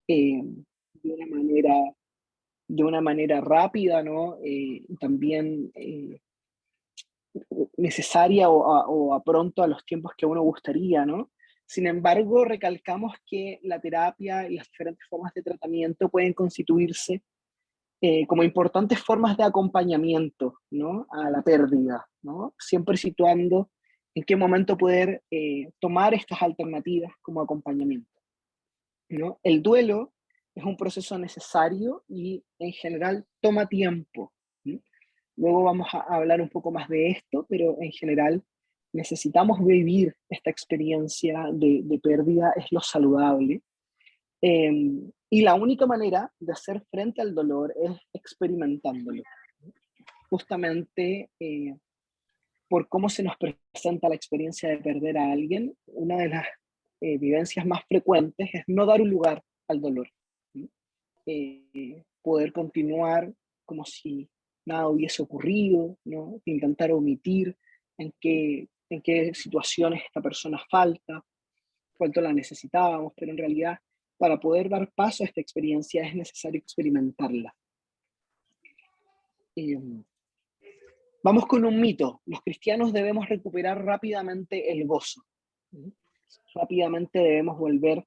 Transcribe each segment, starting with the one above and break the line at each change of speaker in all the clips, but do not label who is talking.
eh, de una manera, de una manera rápida, ¿no? Y también necesaria o a pronto a los tiempos que uno gustaría, ¿no? Sin embargo, recalcamos que la terapia y las diferentes formas de tratamiento pueden constituirse como importantes formas de acompañamiento, ¿no? A la pérdida, ¿no? Siempre situando en qué momento poder tomar estas alternativas como acompañamiento, ¿no? El duelo es un proceso necesario y en general toma tiempo, ¿sí? Luego vamos a hablar un poco más de esto, pero en general necesitamos vivir esta experiencia de pérdida, es lo saludable. Eh, y la única manera de hacer frente al dolor es experimentándolo. Justamente por cómo se nos presenta la experiencia de perder a alguien, una de las vivencias más frecuentes es no dar un lugar al dolor, ¿sí? Poder continuar como si nada hubiese ocurrido, ¿no? Intentar omitir en qué situaciones esta persona falta, cuánto la necesitábamos, pero en realidad para poder dar paso a esta experiencia es necesario experimentarla. Eh, Vamos con un mito. Los cristianos debemos recuperar rápidamente el gozo. ¿Sí? Rápidamente debemos volver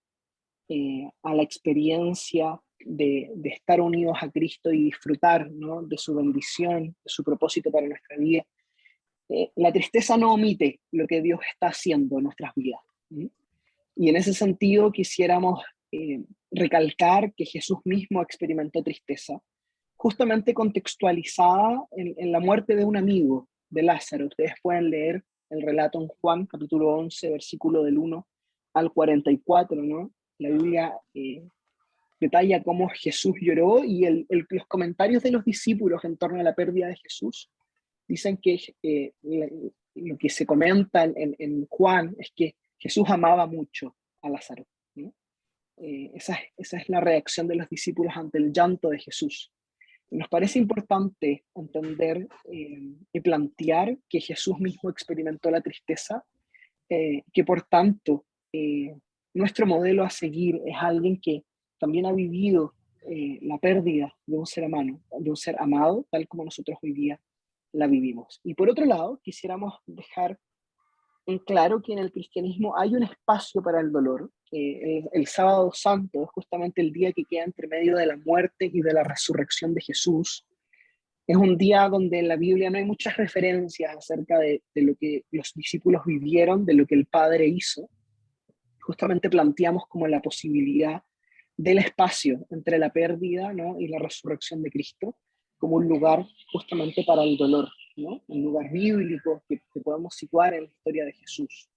a la experiencia de estar unidos a Cristo y disfrutar, ¿no? De su bendición, de su propósito para nuestra vida. La tristeza no omite lo que Dios está haciendo en nuestras vidas. ¿Sí? Y en ese sentido quisiéramos recalcar que Jesús mismo experimentó tristeza, justamente contextualizada en la muerte de un amigo, de Lázaro. Ustedes pueden leer el relato en Juan, capítulo 11, versículo del 1 al 44, ¿no? La Biblia detalla cómo Jesús lloró y los comentarios de los discípulos en torno a la pérdida de Jesús dicen que lo que se comenta en Juan es que Jesús amaba mucho a Lázaro, ¿no? Esa es la reacción de los discípulos ante el llanto de Jesús. Nos parece importante entender y plantear que Jesús mismo experimentó la tristeza, que por tanto nuestro modelo a seguir es alguien que también ha vivido la pérdida de un ser humano, de un ser amado, tal como nosotros hoy día la vivimos. Y por otro lado, quisiéramos dejar en claro que en el cristianismo hay un espacio para el dolor. El sábado santo es justamente el día que queda entre medio de la muerte y de la resurrección de Jesús. Es un día donde en la Biblia no hay muchas referencias acerca de lo que los discípulos vivieron, de lo que el Padre hizo. Justamente planteamos como la posibilidad del espacio entre la pérdida, ¿no? Y la resurrección de Cristo como un lugar justamente para el dolor, ¿no? Un lugar bíblico que podemos situar en la historia de Jesús.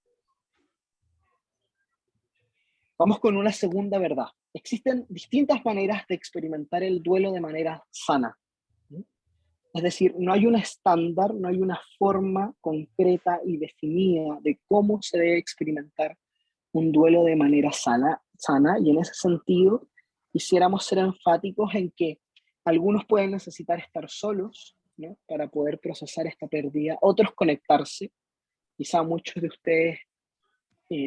Vamos con una segunda verdad. Existen distintas maneras de experimentar el duelo de manera sana. Es decir, no hay un estándar, no hay una forma concreta y definida de cómo se debe experimentar un duelo de manera sana, y en ese sentido quisiéramos ser enfáticos en que algunos pueden necesitar estar solos, ¿no? Para poder procesar esta pérdida, otros conectarse. Quizá muchos de ustedes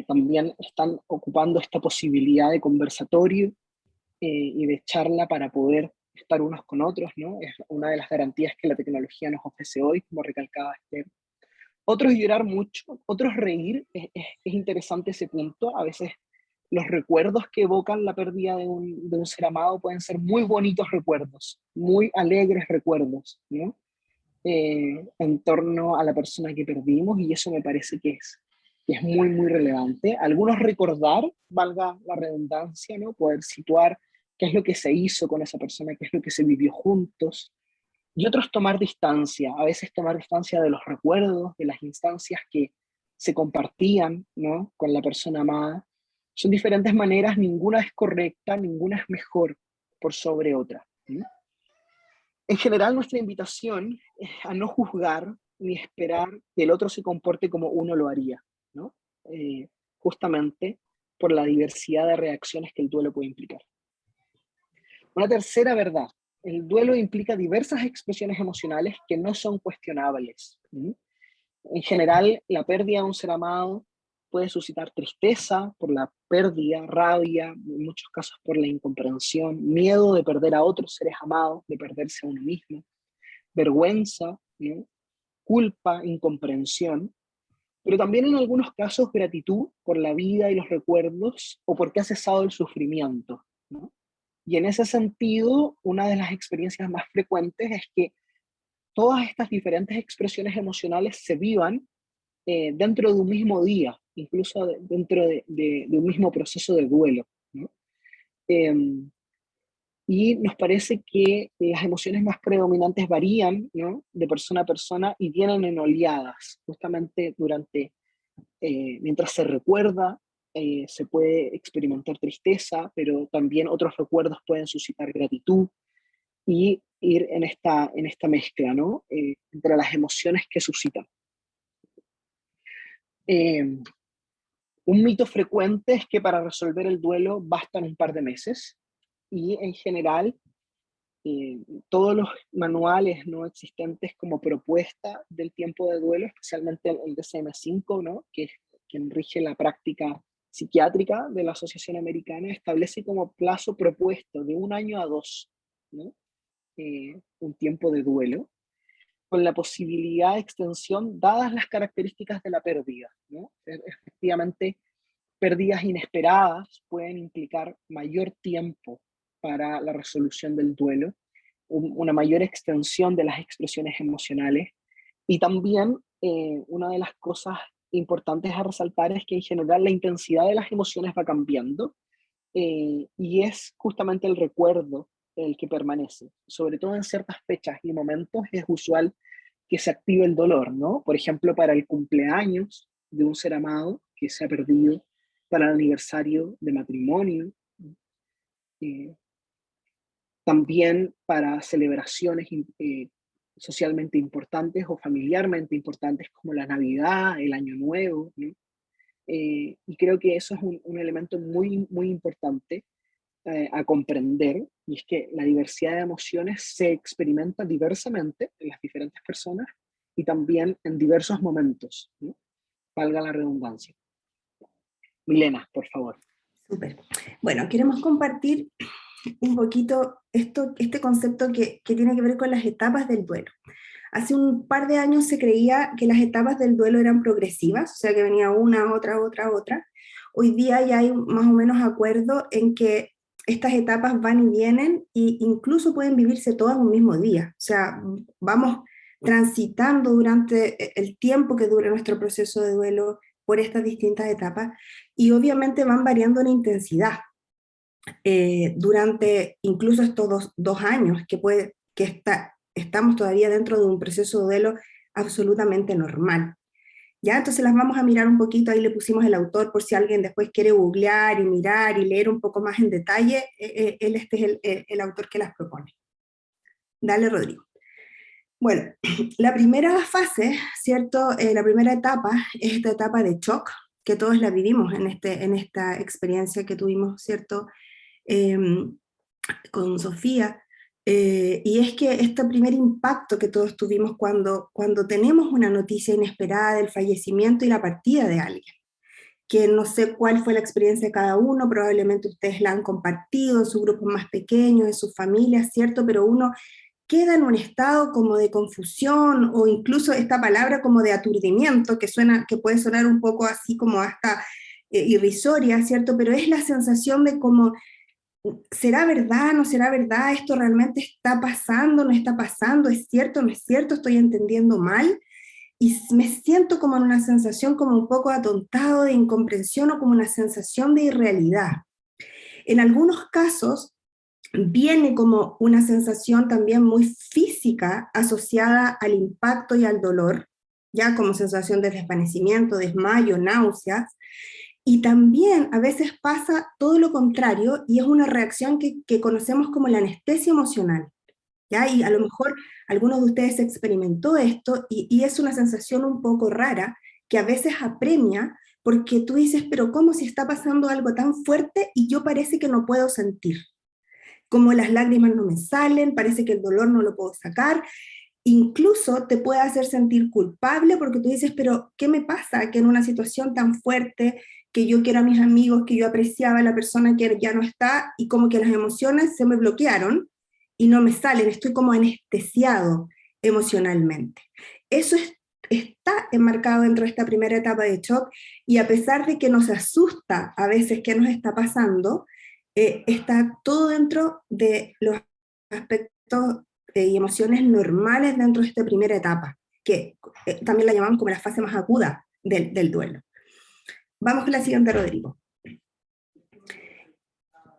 también están ocupando esta posibilidad de conversatorio y de charla para poder estar unos con otros, ¿no? Es una de las garantías que la tecnología nos ofrece hoy, como recalcaba Esther. Otros llorar mucho, otros reír, es interesante ese punto. A veces los recuerdos que evocan la pérdida de un ser amado pueden ser muy bonitos recuerdos, muy alegres recuerdos, ¿no? En torno a la persona que perdimos, y eso me parece que es muy, muy relevante. Algunos recordar, valga la redundancia, ¿no? Poder situar qué es lo que se hizo con esa persona, qué es lo que se vivió juntos, y otros tomar distancia, a veces tomar distancia de los recuerdos, de las instancias que se compartían, ¿no? Con la persona amada. Son diferentes maneras, ninguna es correcta, ninguna es mejor por sobre otra, ¿sí? En general, nuestra invitación es a no juzgar ni esperar que el otro se comporte como uno lo haría, ¿no? Justamente por la diversidad de reacciones que el duelo puede implicar. Una tercera verdad: el duelo implica diversas expresiones emocionales que no son cuestionables. En general, la pérdida de un ser amado puede suscitar tristeza por la pérdida, rabia, en muchos casos por la incomprensión, miedo de perder a otros seres amados, de perderse a uno mismo, vergüenza, ¿no? Culpa, incomprensión, pero también en algunos casos gratitud por la vida y los recuerdos o porque ha cesado el sufrimiento, ¿no? Y en ese sentido, una de las experiencias más frecuentes es que todas estas diferentes expresiones emocionales se vivan dentro de un mismo día, incluso dentro de un mismo proceso de duelo, ¿no? Eh, y nos parece que las emociones más predominantes varían, ¿no? De persona a persona y vienen en oleadas, justamente mientras se recuerda, se puede experimentar tristeza, pero también otros recuerdos pueden suscitar gratitud y ir en esta mezcla, ¿no? Entre las emociones que suscitan. Eh, un mito frecuente es que para resolver el duelo bastan un par de meses y en general eh, todos los manuales no existentes como propuesta del tiempo de duelo, especialmente el DSM-5, ¿no? Que es quien rige la práctica psiquiátrica de la Asociación Americana, establece como plazo propuesto de 1 año a 2, ¿no? Un tiempo de duelo, con la posibilidad de extensión dadas las características de la pérdida, ¿no? Efectivamente, pérdidas inesperadas pueden implicar mayor tiempo para la resolución del duelo, una mayor extensión de las expresiones emocionales y también una de las cosas importantes a resaltar es que en general la intensidad de las emociones va cambiando y es justamente el recuerdo el que permanece. Sobre todo en ciertas fechas y momentos es usual que se active el dolor, ¿no? Por ejemplo, para el cumpleaños de un ser amado que se ha perdido, para el aniversario de matrimonio, eh, también para celebraciones socialmente importantes o familiarmente importantes como la Navidad, el Año Nuevo, ¿no? Y creo que eso es un elemento muy, muy importante a comprender, y es que la diversidad de emociones se experimenta diversamente en las diferentes personas y también en diversos momentos, ¿no? Valga la redundancia. Milena, por favor.
Súper. Bueno, queremos compartir un poquito este concepto que tiene que ver con las etapas del duelo. Hace un par de años se creía que las etapas del duelo eran progresivas, o sea que venía una, otra, otra, otra. Hoy día ya hay más o menos acuerdo en que estas etapas van y vienen e incluso pueden vivirse todas un mismo día. O sea, vamos transitando durante el tiempo que dure nuestro proceso de duelo por estas distintas etapas y obviamente van variando en intensidad durante incluso estos dos años estamos todavía dentro de un proceso de duelo absolutamente normal. ¿Ya? Entonces las vamos a mirar un poquito, ahí le pusimos el autor por si alguien después quiere googlear y mirar y leer un poco más en detalle, este es el autor que las propone. Dale, Rodrigo. Bueno, la primera fase, ¿cierto? La primera etapa es esta etapa de shock, que todos la vivimos en esta experiencia que tuvimos, ¿cierto? Con Sofía, y es que este primer impacto que todos tuvimos cuando tenemos una noticia inesperada del fallecimiento y la partida de alguien, que no sé cuál fue la experiencia de cada uno, probablemente ustedes la han compartido en sus grupos más pequeños, en sus familias, ¿cierto? Pero uno queda en un estado como de confusión o incluso esta palabra como de aturdimiento que puede sonar un poco así como hasta irrisoria, ¿cierto? Pero es la sensación de como ¿será verdad? ¿No será verdad? ¿Esto realmente está pasando? ¿No está pasando? ¿Es cierto? ¿No es cierto? ¿Estoy entendiendo mal? Y me siento como en una sensación como un poco atontado de incomprensión o como una sensación de irrealidad. En algunos casos viene como una sensación también muy física asociada al impacto y al dolor, ya como sensación de desvanecimiento, desmayo, náuseas, y también a veces pasa todo lo contrario y es una reacción que conocemos como la anestesia emocional, ¿ya? Y a lo mejor algunos de ustedes experimentó esto y es una sensación un poco rara que a veces apremia porque tú dices, pero ¿cómo si está pasando algo tan fuerte y yo parece que no puedo sentir? Como las lágrimas no me salen, parece que el dolor no lo puedo sacar, incluso te puede hacer sentir culpable porque tú dices, pero ¿qué me pasa? Que en una situación tan fuerte, que yo quiero a mis amigos, que yo apreciaba a la persona que ya no está, y como que las emociones se me bloquearon y no me salen, estoy como anestesiado emocionalmente. Eso está enmarcado dentro de esta primera etapa de shock, y a pesar de que nos asusta a veces qué nos está pasando, está todo dentro de los aspectos y emociones normales dentro de esta primera etapa, que también la llamamos como la fase más aguda del duelo. Vamos con la siguiente, Rodrigo.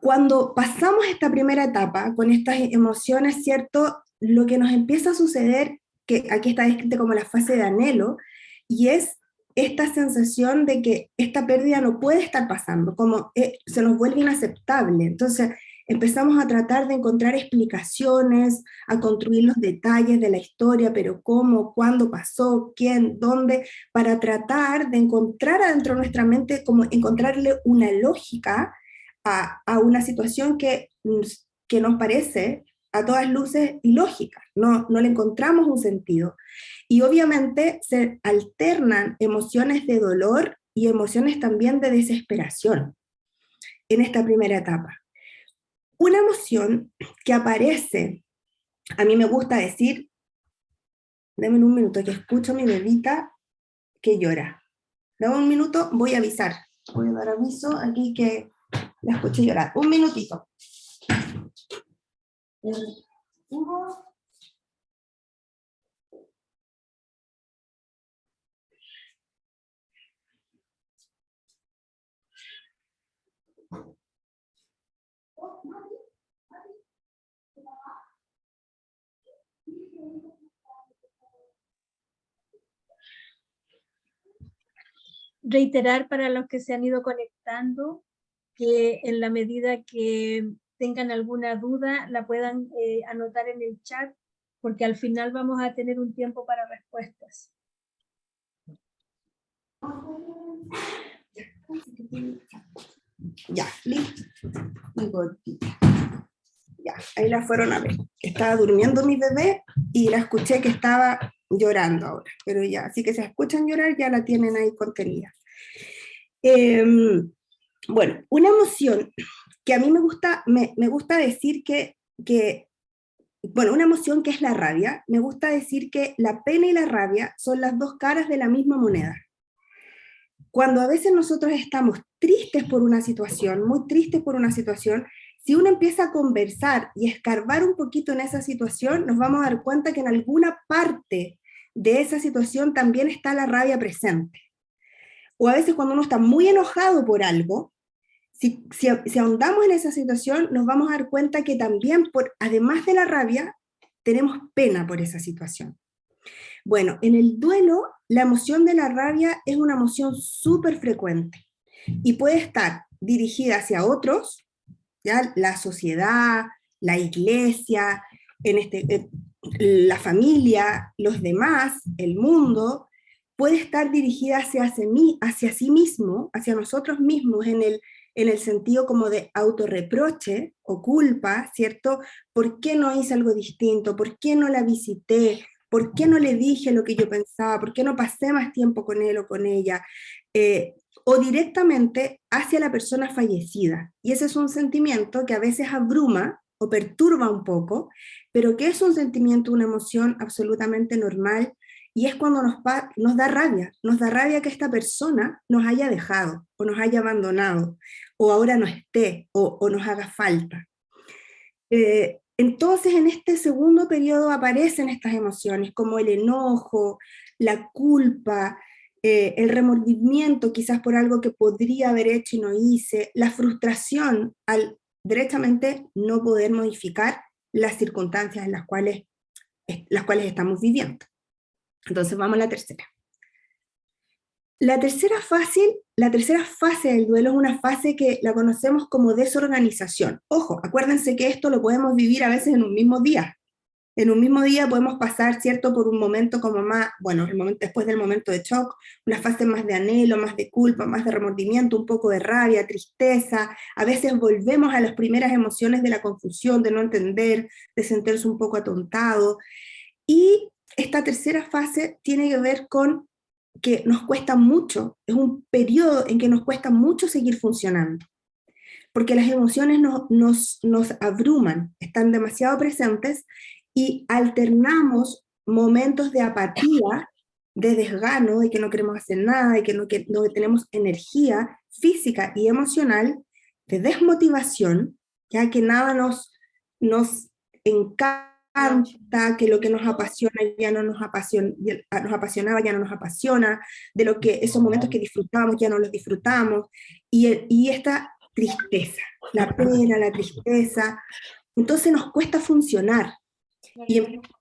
Cuando pasamos esta primera etapa con estas emociones, ¿cierto? Lo que nos empieza a suceder, que aquí está descrita como la fase de anhelo, y es esta sensación de que esta pérdida no puede estar pasando, como se nos vuelve inaceptable. Entonces empezamos a tratar de encontrar explicaciones, a construir los detalles de la historia, pero cómo, cuándo pasó, quién, dónde, para tratar de encontrar adentro de nuestra mente, como encontrarle una lógica a una situación que nos parece a todas luces ilógica, no le encontramos un sentido. Y obviamente se alternan emociones de dolor y emociones también de desesperación en esta primera etapa. Una emoción que aparece, a mí me gusta decir, dame un minuto que escucho a mi bebita que llora. Dame un minuto, voy a avisar. Voy a dar aviso aquí que la escuché llorar. Un minutito.
Reiterar para los que se han ido conectando que en la medida que tengan alguna duda la puedan anotar en el chat, porque al final vamos a tener un tiempo para respuestas.
Ya, listo. Ya, ahí la fueron a ver. Estaba durmiendo mi bebé y la escuché que estaba llorando ahora, pero ya, así que si escuchan llorar ya la tienen ahí contenida. Bueno, una emoción que a mí me gusta decir bueno, una emoción que es la rabia, me gusta decir que la pena y la rabia son las dos caras de la misma moneda. Cuando a veces nosotros estamos tristes por una situación, muy tristes por una situación, si uno empieza a conversar y escarbar un poquito en esa situación, nos vamos a dar cuenta que en alguna parte de esa situación también está la rabia presente. O a veces cuando uno está muy enojado por algo, si ahondamos en esa situación, nos vamos a dar cuenta que también, además de la rabia, tenemos pena por esa situación. Bueno, en el duelo, la emoción de la rabia es una emoción súper frecuente y puede estar dirigida hacia otros, ¿ya? La sociedad, la iglesia, la familia, los demás, el mundo, puede estar dirigida hacia sí mismo, hacia nosotros mismos, en el sentido como de autorreproche o culpa, ¿cierto? ¿Por qué no hice algo distinto? ¿Por qué no la visité? ¿Por qué no le dije lo que yo pensaba? ¿Por qué no pasé más tiempo con él o con ella? O directamente hacia la persona fallecida. Y ese es un sentimiento que a veces abruma o perturba un poco, pero que es un sentimiento, una emoción absolutamente normal, y es cuando nos da rabia que esta persona nos haya dejado, o nos haya abandonado, o ahora no esté, o nos haga falta. Entonces, en este segundo periodo aparecen estas emociones, como el enojo, la culpa, el remordimiento quizás por algo que podría haber hecho y no hice, la frustración al derechamente no poder modificar las circunstancias en las cuales estamos viviendo. Entonces vamos a la tercera. La tercera fase del duelo es una fase que la conocemos como desorganización. Ojo, acuérdense que esto lo podemos vivir a veces en un mismo día. En un mismo día podemos pasar, ¿cierto?, por un momento como más, bueno, después del momento de shock, una fase más de anhelo, más de culpa, más de remordimiento, un poco de rabia, tristeza. A veces volvemos a las primeras emociones de la confusión, de no entender, de sentirse un poco atontado. Y esta tercera fase tiene que ver con que nos cuesta mucho, es un periodo en que nos cuesta mucho seguir funcionando, porque las emociones nos abruman, están demasiado presentes y alternamos momentos de apatía, de desgano, de que no queremos hacer nada, de que no tenemos energía física y emocional, de desmotivación, ya que nada nos encanta, que lo que nos apasiona ya no nos apasionaba, ya no nos apasiona, de lo que esos momentos que disfrutábamos ya no los disfrutamos, y esta tristeza, la pena, la tristeza, entonces nos cuesta funcionar.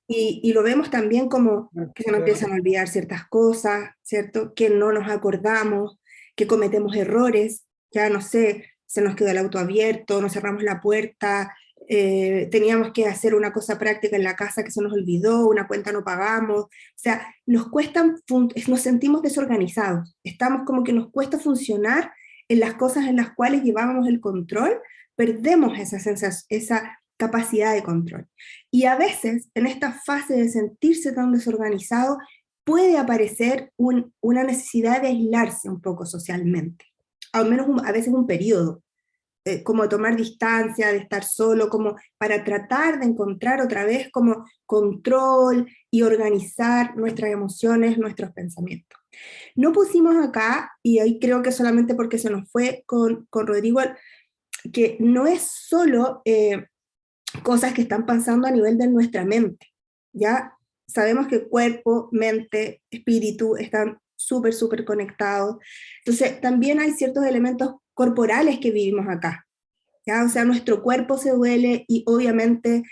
Y lo vemos también como que se nos empiezan a olvidar ciertas cosas, ¿cierto? Que no nos acordamos, que cometemos errores, ya no sé, se nos quedó el auto abierto, no cerramos la puerta, teníamos que hacer una cosa práctica en la casa que se nos olvidó, una cuenta no pagamos, o sea, nos sentimos desorganizados, estamos como que nos cuesta funcionar en las cosas en las cuales llevábamos el control, perdemos esa sensación, esa capacidad de control. Y a veces, en esta fase de sentirse tan desorganizado, puede aparecer una necesidad de aislarse un poco socialmente, al menos a veces un periodo, como tomar distancia, de estar solo, como para tratar de encontrar otra vez como control y organizar nuestras emociones, nuestros pensamientos. No pusimos acá, y ahí creo que solamente porque se nos fue con Rodrigo, que no es solo cosas que están pasando a nivel de nuestra mente, ¿ya? Sabemos que cuerpo, mente, espíritu están súper conectados. Entonces, también hay ciertos elementos corporales que vivimos acá, ¿ya? O sea, nuestro cuerpo se duele y obviamente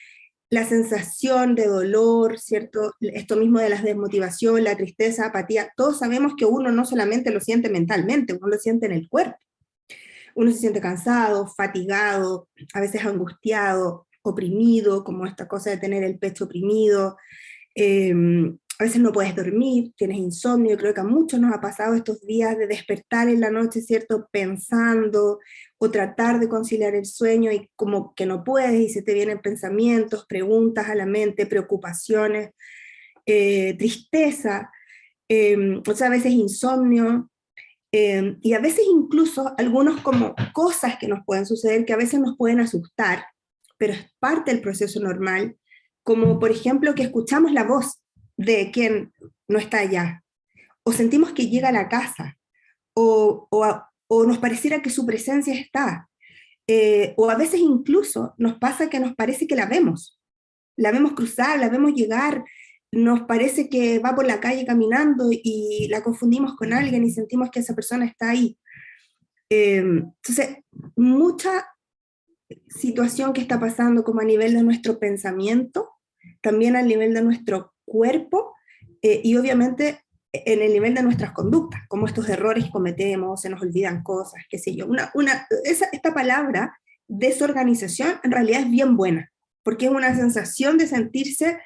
la sensación de dolor, ¿cierto? Esto mismo de la desmotivación, la tristeza, apatía, todos sabemos que uno no solamente lo siente mentalmente, uno lo siente en el cuerpo. Uno se siente cansado, fatigado, a veces angustiado, oprimido, como esta cosa de tener el pecho oprimido, a veces no puedes dormir, tienes insomnio, creo que a muchos nos ha pasado estos días de despertar en la noche, ¿cierto? Pensando o tratar de conciliar el sueño y como que no puedes y se te vienen pensamientos, preguntas a la mente, preocupaciones, tristeza, o sea, a veces insomnio, y a veces incluso algunos como cosas que nos pueden suceder que a veces nos pueden asustar, pero es parte del proceso normal, como por ejemplo que escuchamos la voz de quien no está allá, o sentimos que llega a la casa, o nos pareciera que su presencia está, o a veces incluso nos pasa que nos parece que la vemos cruzar, la vemos llegar, nos parece que va por la calle caminando y la confundimos con alguien y sentimos que esa persona está ahí. Entonces, mucha situación que está pasando como a nivel de nuestro pensamiento, también al nivel de nuestro cuerpo, y obviamente en el nivel de nuestras conductas, como estos errores que cometemos, se nos olvidan cosas, qué sé yo. Esta palabra, desorganización, en realidad es bien buena, porque es una sensación de sentirse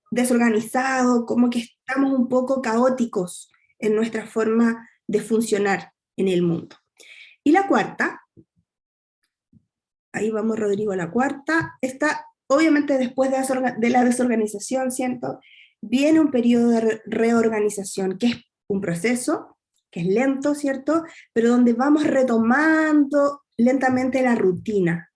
desorganizado, como que estamos un poco caóticos en nuestra forma de funcionar en el mundo. Y la cuarta, ahí vamos Rodrigo, la cuarta, está obviamente después de la desorganización, siento, viene un periodo de reorganización, que es un proceso, que es lento, ¿cierto? Pero donde vamos retomando lentamente la rutina.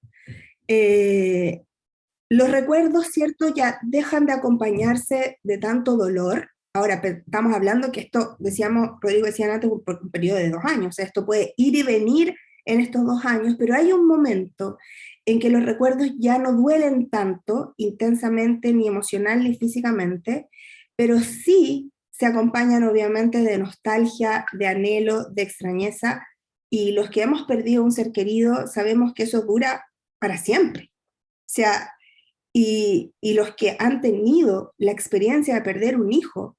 Los recuerdos, ¿cierto?, ya dejan de acompañarse de tanto dolor. Ahora, estamos hablando que esto, decíamos, Rodrigo decía antes, por un periodo de 2 años, o sea, esto puede ir y venir en estos 2 años, pero hay un momento en que los recuerdos ya no duelen tanto, intensamente, ni emocional ni físicamente, pero sí se acompañan obviamente de nostalgia, de anhelo, de extrañeza, y los que hemos perdido un ser querido sabemos que eso dura para siempre. O sea, y los que han tenido la experiencia de perder un hijo,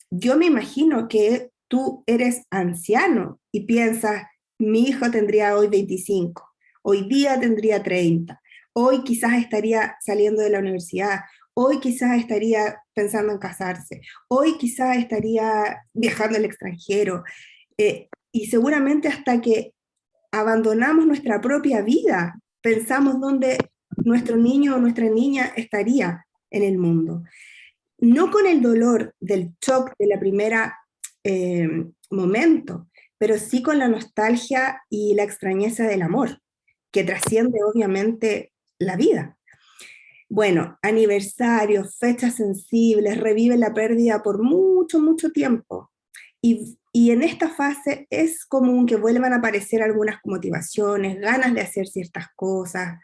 yo me imagino que tú eres anciano y piensas, mi hijo tendría hoy 25, hoy día tendría 30, hoy quizás estaría saliendo de la universidad, hoy quizás estaría pensando en casarse, hoy quizás estaría viajando al extranjero, y seguramente hasta que abandonamos nuestra propia vida, pensamos dónde nuestro niño o nuestra niña estaría en el mundo. no con el dolor del shock de la primera momento, pero sí con la nostalgia y la extrañeza del amor, que trasciende obviamente la vida. Bueno, aniversarios, fechas sensibles, revive la pérdida por mucho, mucho tiempo. Y en esta fase es común que vuelvan a aparecer algunas motivaciones, ganas de hacer ciertas cosas,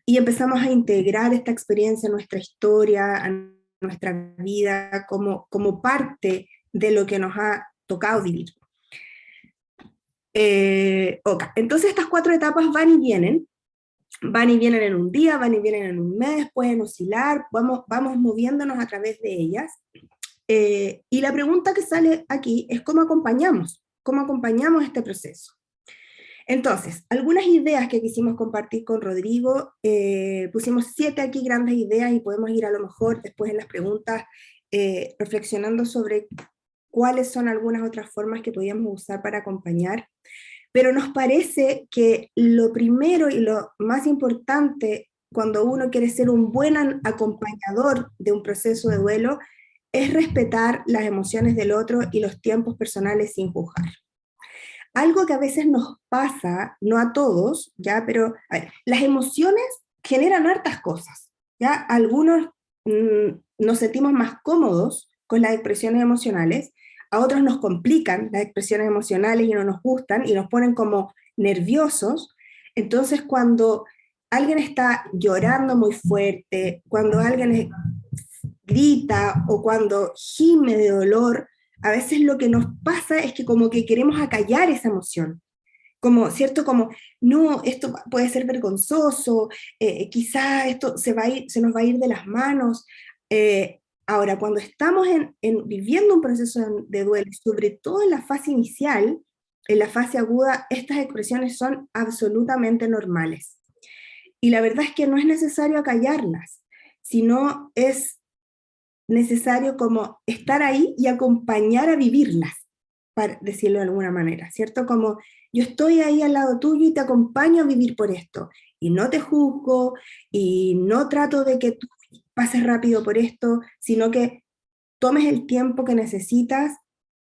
y empezamos a integrar esta experiencia en nuestra historia, en nuestra vida, como parte de lo que nos ha tocado vivir. Okay. Entonces estas 4 etapas van y vienen en un día, van y vienen en un mes, pueden oscilar, vamos moviéndonos a través de ellas. Y la pregunta que sale aquí es cómo acompañamos este proceso. Entonces, algunas ideas que quisimos compartir con Rodrigo, pusimos 7 aquí grandes ideas y podemos ir a lo mejor después en las preguntas reflexionando sobre cuáles son algunas otras formas que podíamos usar para acompañar. Pero nos parece que lo primero y lo más importante cuando uno quiere ser un buen acompañador de un proceso de duelo es respetar las emociones del otro y los tiempos personales sin juzgar. Algo que a veces nos pasa, no a todos, ¿ya? Pero a ver, las emociones generan hartas cosas, ¿ya? Algunos nos sentimos más cómodos con las expresiones emocionales, a otros nos complican las expresiones emocionales y no nos gustan y nos ponen como nerviosos. Entonces cuando alguien está llorando muy fuerte, cuando alguien grita o cuando gime de dolor, a veces lo que nos pasa es que como que queremos acallar esa emoción. Como, ¿cierto? Como, no, esto puede ser vergonzoso, quizá esto se nos va a ir de las manos. Ahora, cuando estamos viviendo un proceso de duelo, sobre todo en la fase inicial, en la fase aguda, estas expresiones son absolutamente normales. Y la verdad es que no es necesario acallarlas, sino es necesario como estar ahí y acompañar a vivirlas, para decirlo de alguna manera, ¿cierto? Como yo estoy ahí al lado tuyo y te acompaño a vivir por esto, y no te juzgo, y no trato de que tú pases rápido por esto, sino que tomes el tiempo que necesitas,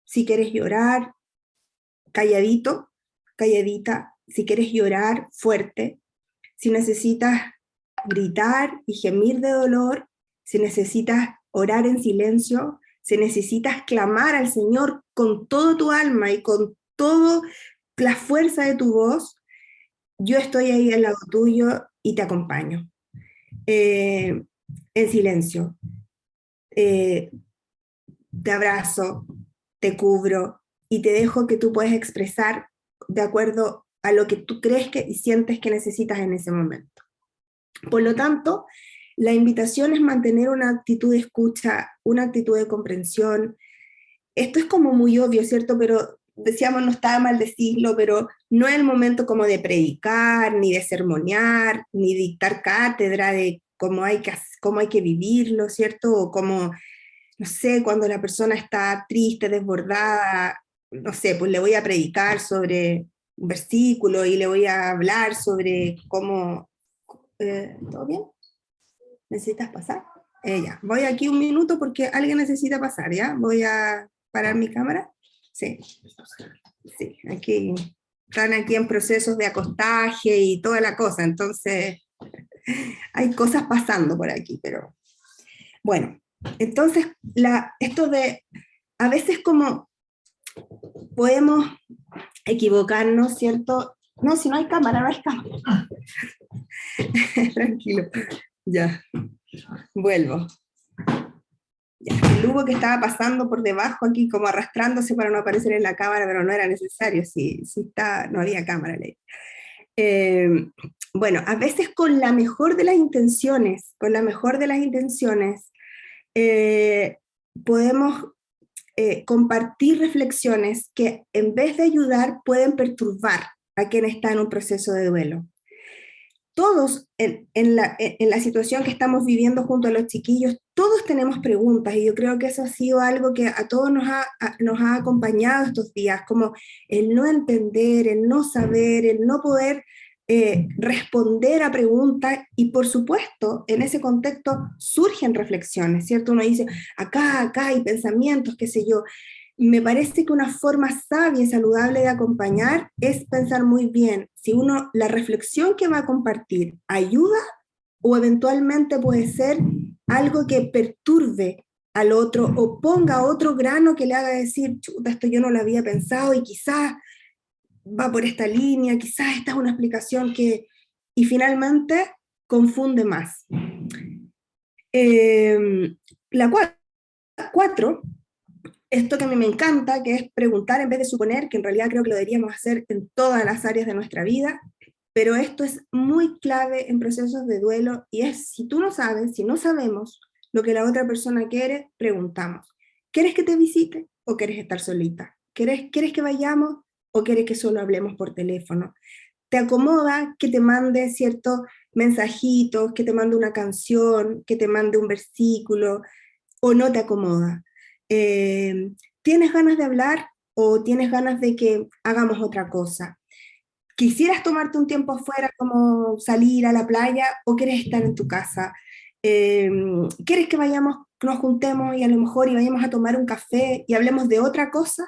si quieres llorar, calladito, calladita, si quieres llorar, fuerte, si necesitas gritar y gemir de dolor, si necesitas orar en silencio, si necesitas clamar al Señor con todo tu alma y con toda la fuerza de tu voz, yo estoy ahí al lado tuyo y te acompaño. En silencio. Te abrazo, te cubro y te dejo que tú puedas expresar de acuerdo a lo que tú crees y sientes que necesitas en ese momento. Por lo tanto, la invitación es mantener una actitud de escucha, una actitud de comprensión. Esto es como muy obvio, ¿cierto? Pero decíamos, no está mal decirlo, pero no es el momento como de predicar, ni de sermonear, ni dictar cátedra de cómo hay que vivirlo, ¿cierto? O como, no sé, cuando la persona está triste, desbordada, no sé, pues le voy a predicar sobre un versículo y le voy a hablar sobre cómo... ¿todo bien? ¿Necesitas pasar? Ya, voy aquí un minuto porque alguien necesita pasar, ¿ya? Voy a parar mi cámara. Sí, sí, aquí están aquí en procesos de acostaje y toda la cosa, entonces hay cosas pasando por aquí, pero bueno, entonces esto de, a veces como podemos equivocarnos, ¿cierto? No, si no hay cámara, no hay cámara. Tranquilo, ya, vuelvo. Ya, el Hugo que estaba pasando por debajo aquí como arrastrándose para no aparecer en la cámara, pero no era necesario, no había cámara. Bueno, a veces con la mejor de las intenciones, podemos compartir reflexiones que en vez de ayudar pueden perturbar a quien está en un proceso de duelo. Todos en la situación que estamos viviendo junto a los chiquillos, todos tenemos preguntas y yo creo que eso ha sido algo que a todos nos ha acompañado estos días, como el no entender, el no saber, el no poder responder a preguntas, y por supuesto, en ese contexto surgen reflexiones, ¿cierto? Uno dice, acá hay pensamientos, qué sé yo. Me parece que una forma sabia y saludable de acompañar es pensar muy bien si la reflexión que va a compartir ayuda o eventualmente puede ser algo que perturbe al otro o ponga otro grano que le haga decir, chuta, esto yo no lo había pensado y quizás va por esta línea, quizás esta es una explicación que... Y finalmente confunde más. La 4, esto que a mí me encanta, que es preguntar en vez de suponer, que en realidad creo que lo deberíamos hacer en todas las áreas de nuestra vida, pero esto es muy clave en procesos de duelo, y es, si tú no sabes, si no sabemos lo que la otra persona quiere, preguntamos. ¿Quieres que te visite o quieres estar solita? ¿Quieres que vayamos o quieres que solo hablemos por teléfono? ¿Te acomoda que te mande ciertos mensajitos, que te mande una canción, que te mande un versículo, o no te acomoda? ¿Tienes ganas de hablar o tienes ganas de que hagamos otra cosa? ¿Quisieras tomarte un tiempo afuera, como salir a la playa, o quieres estar en tu casa? ¿Quieres que nos juntemos y a lo mejor y vayamos a tomar un café y hablemos de otra cosa?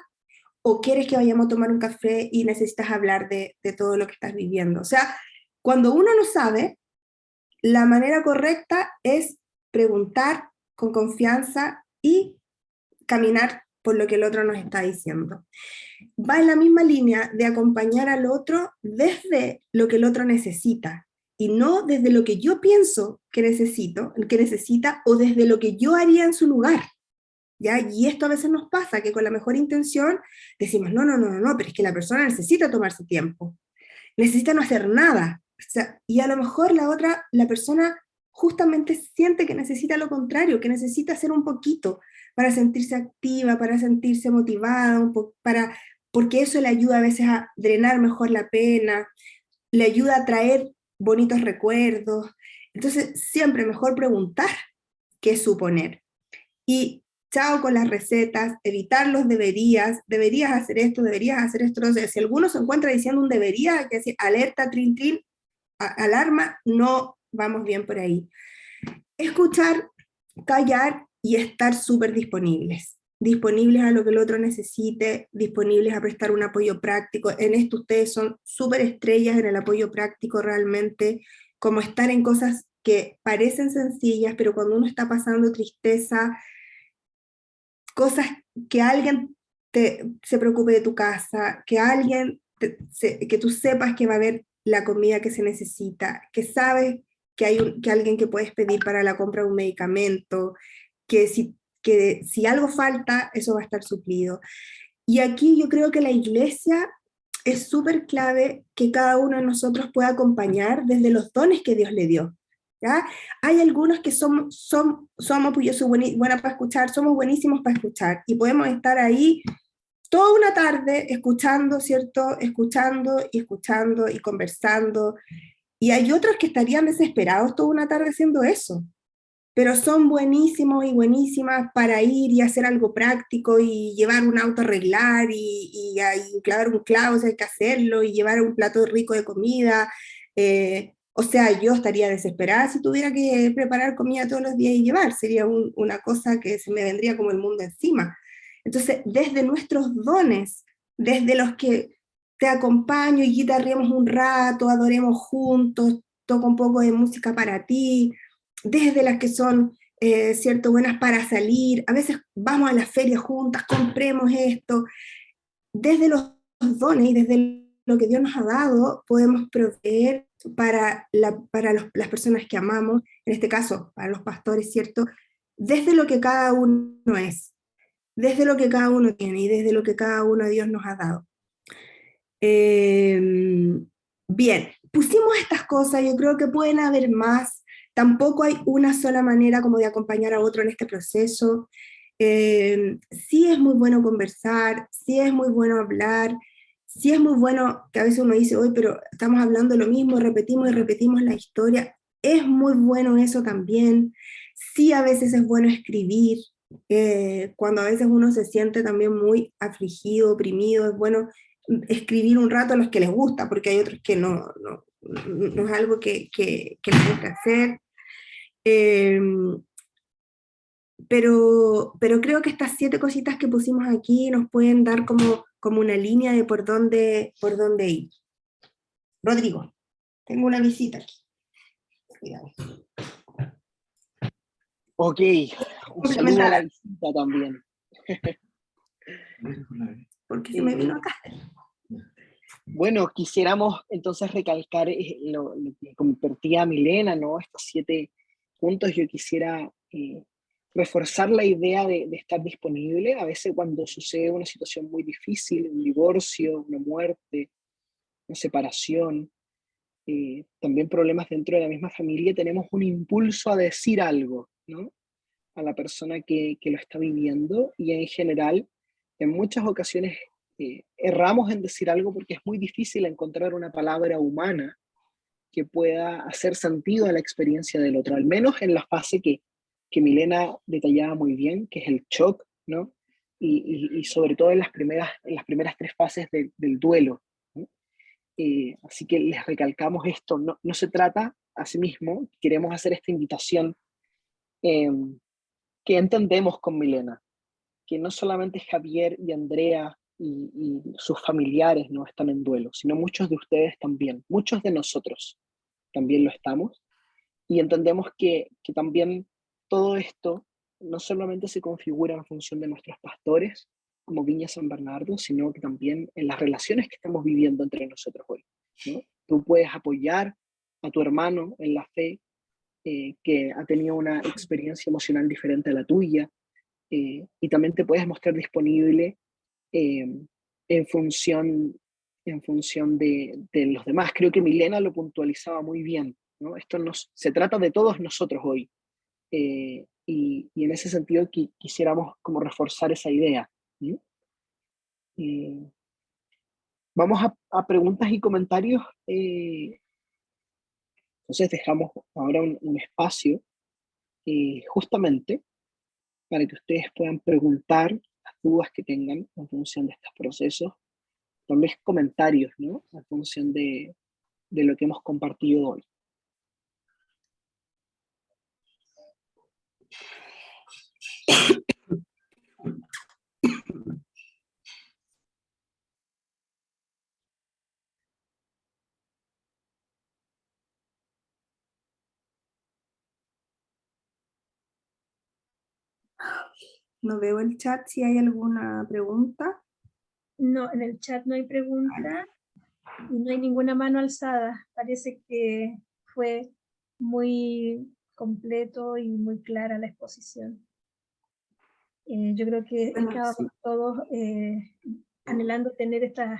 ¿O quieres que vayamos a tomar un café y necesitas hablar de todo lo que estás viviendo? O sea, cuando uno no sabe, la manera correcta es preguntar con confianza y caminar por lo que el otro nos está diciendo. Va en la misma línea de acompañar al otro desde lo que el otro necesita, y no desde lo que yo pienso que necesita, o desde lo que yo haría en su lugar. ¿Ya? Y esto a veces nos pasa, que con la mejor intención decimos, no, pero es que la persona necesita tomarse tiempo, necesita no hacer nada. O sea, y a lo mejor la persona justamente siente que necesita lo contrario, que necesita hacer un poquito para sentirse activa, para sentirse motivada, porque eso le ayuda a veces a drenar mejor la pena, le ayuda a traer bonitos recuerdos. Entonces, siempre mejor preguntar que suponer. Y chao con las recetas, evitar los deberías hacer esto, deberías hacer esto. No sé, si alguno se encuentra diciendo un debería, hay que decir alerta, trin, trin, alarma, no vamos bien por ahí. Escuchar, callar y estar súper disponibles a lo que el otro necesite, disponibles a prestar un apoyo práctico. En esto ustedes son súper estrellas en el apoyo práctico realmente, como estar en cosas que parecen sencillas, pero cuando uno está pasando tristeza, cosas que alguien se preocupe de tu casa, que que tú sepas que va a haber la comida que se necesita, que sabes que hay que alguien que puedes pedir para la compra de un medicamento, que si algo falta, eso va a estar suplido. Y aquí yo creo que la iglesia es súper clave, que cada uno de nosotros pueda acompañar desde los dones que Dios le dio. ¿Ya? Hay algunos que somos, pues yo soy buena para escuchar, somos buenísimos para escuchar, y podemos estar ahí toda una tarde escuchando, ¿cierto? Escuchando y conversando. Y hay otros que estarían desesperados toda una tarde haciendo eso, pero son buenísimos y buenísimas para ir y hacer algo práctico y llevar un auto a arreglar y clavar un clavo si hay que hacerlo, y llevar un plato rico de comida. O sea, yo estaría desesperada si tuviera que preparar comida todos los días y llevar, sería una cosa que se me vendría como el mundo encima. Entonces, desde nuestros dones, desde los que te acompaño y guitarremos un rato, adoremos juntos, toco un poco de música para ti, desde las que son, cierto, buenas para salir, a veces vamos a la feria juntas, compremos esto, desde los dones y desde lo que Dios nos ha dado, podemos proveer para las personas que amamos, en este caso, para los pastores, ¿cierto? Desde lo que cada uno es, desde lo que cada uno tiene y desde lo que cada uno de Dios nos ha dado. Bien, pusimos estas cosas, yo creo que pueden haber más, tampoco hay una sola manera como de acompañar a otro en este proceso. Sí es muy bueno conversar, sí es muy bueno hablar, sí es muy bueno, que a veces uno dice, hoy, pero estamos hablando lo mismo, repetimos y repetimos la historia, es muy bueno eso también. Sí, a veces es bueno escribir, cuando a veces uno se siente también muy afligido, oprimido, es bueno escribir un rato a los que les gusta, porque hay otros que no no es algo que les gusta hacer. Pero creo que estas 7 cositas que pusimos aquí nos pueden dar como una línea de por dónde ir. Rodrigo, tengo una visita aquí. Cuidado.
Ok, un saludo a la visita también.
Porque se me vino acá.
Bueno, quisiéramos entonces recalcar lo que compartía Milena, ¿no? Estos 7 puntos. Yo quisiera reforzar la idea de estar disponible. A veces cuando sucede una situación muy difícil, un divorcio, una muerte, una separación, también problemas dentro de la misma familia, tenemos un impulso a decir algo, ¿no? A la persona que lo está viviendo, y en general, en muchas ocasiones erramos en decir algo porque es muy difícil encontrar una palabra humana que pueda hacer sentido a la experiencia del otro, al menos en la fase que Milena detallaba muy bien, que es el shock, ¿no? Y sobre todo en las primeras 3 fases del duelo, ¿no? Así que les recalcamos esto, no se trata, asimismo, queremos hacer esta invitación que entendemos con Milena, que no solamente Javier y Andrea y sus familiares no están en duelo, sino muchos de ustedes también, muchos de nosotros también lo estamos, y entendemos que también todo esto no solamente se configura en función de nuestros pastores, como Viña San Bernardo, sino que también en las relaciones que estamos viviendo entre nosotros hoy, ¿no? Tú puedes apoyar a tu hermano en la fe, que ha tenido una experiencia emocional diferente a la tuya, y también te puedes mostrar disponible eh, en función, de los demás. Creo que Milena lo puntualizaba muy bien, ¿no? Esto se trata de todos nosotros hoy, y en ese sentido quisiéramos como reforzar esa idea, ¿sí? Vamos a preguntas y comentarios. Entonces dejamos ahora un espacio justamente para que ustedes puedan preguntar las dudas que tengan en función de estos procesos, también comentarios, ¿no? En función de lo que hemos compartido hoy.
No veo el chat si hay alguna pregunta.
No, en el chat no hay pregunta y no hay ninguna mano alzada. Parece que fue muy completo y muy clara la exposición. Yo creo que
Bueno,
estábamos
sí.
todos anhelando tener estas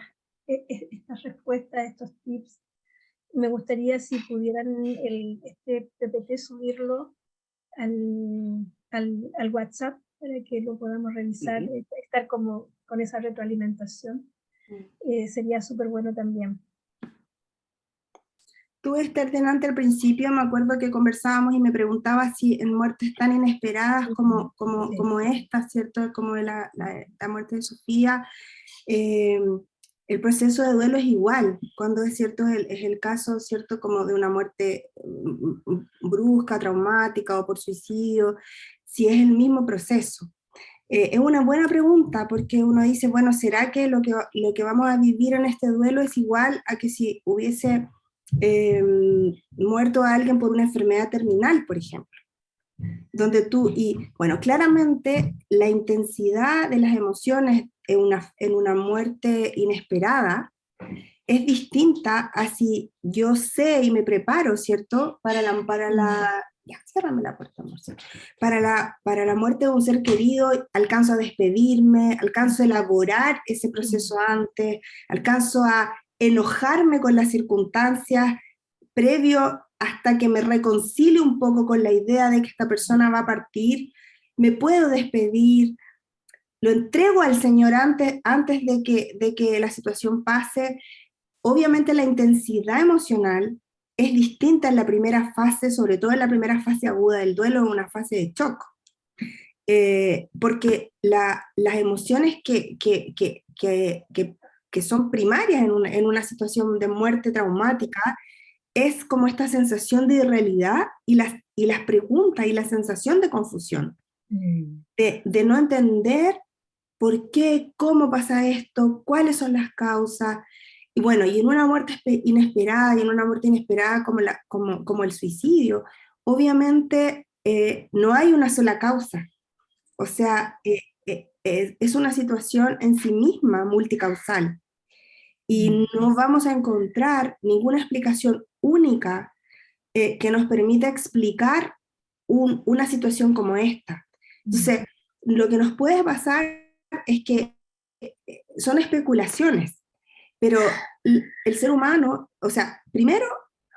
respuestas, estos tips. Me gustaría si pudieran este PPT subirlo al WhatsApp para que lo podamos revisar, estar como con esa retroalimentación. Sería súper bueno también.
Tú, Esther, delante al principio, me acuerdo que conversábamos y me preguntabas si en muertes tan inesperadas como esta, ¿cierto? Como la muerte de Sofía, el proceso de duelo es igual, cuando es cierto, es el caso, ¿cierto? Como de una muerte brusca, traumática o por suicidio, si es el mismo proceso. Es una buena pregunta, porque uno dice, bueno, ¿será que lo que vamos a vivir en este duelo es igual a que si hubiese muerto a alguien por una enfermedad terminal, por ejemplo? Donde bueno, claramente la intensidad de las emociones en una muerte inesperada es distinta a si yo sé y me preparo, ¿cierto? Ya, ciérrame la puerta, amor. Para la muerte de un ser querido, alcanzo a despedirme, alcanzo a elaborar ese proceso antes, alcanzo a enojarme con las circunstancias previo hasta que me reconcilio un poco con la idea de que esta persona va a partir, me puedo despedir, lo entrego al Señor antes de que la situación pase. Obviamente la intensidad emocional es distinta en la primera fase, sobre todo en la primera fase aguda del duelo, en una fase de shock. Porque las emociones que son primarias en una situación de muerte traumática es como esta sensación de irrealidad y las preguntas y la sensación de confusión, de no entender por qué, cómo pasa esto, cuáles son las causas. Y bueno, y en una muerte inesperada, y en una muerte inesperada como el suicidio, obviamente no hay una sola causa. O sea, es una situación en sí misma multicausal. Y no vamos a encontrar ninguna explicación única que nos permita explicar una situación como esta. Entonces, lo que nos puede pasar es que son especulaciones, pero el ser humano, o sea, primero,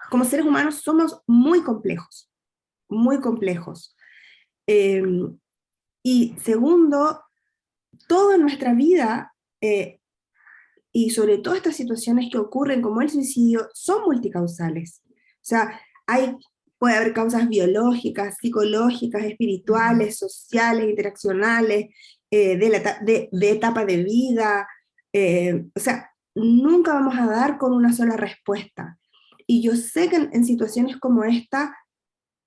como seres humanos somos muy complejos, muy complejos. Eh, y segundo, toda nuestra vida, y sobre todo estas situaciones que ocurren como el suicidio, son multicausales. O sea, puede haber causas biológicas, psicológicas, espirituales, sociales, interaccionales, de etapa de vida. O sea, nunca vamos a dar con una sola respuesta. Y yo sé que en situaciones como esta,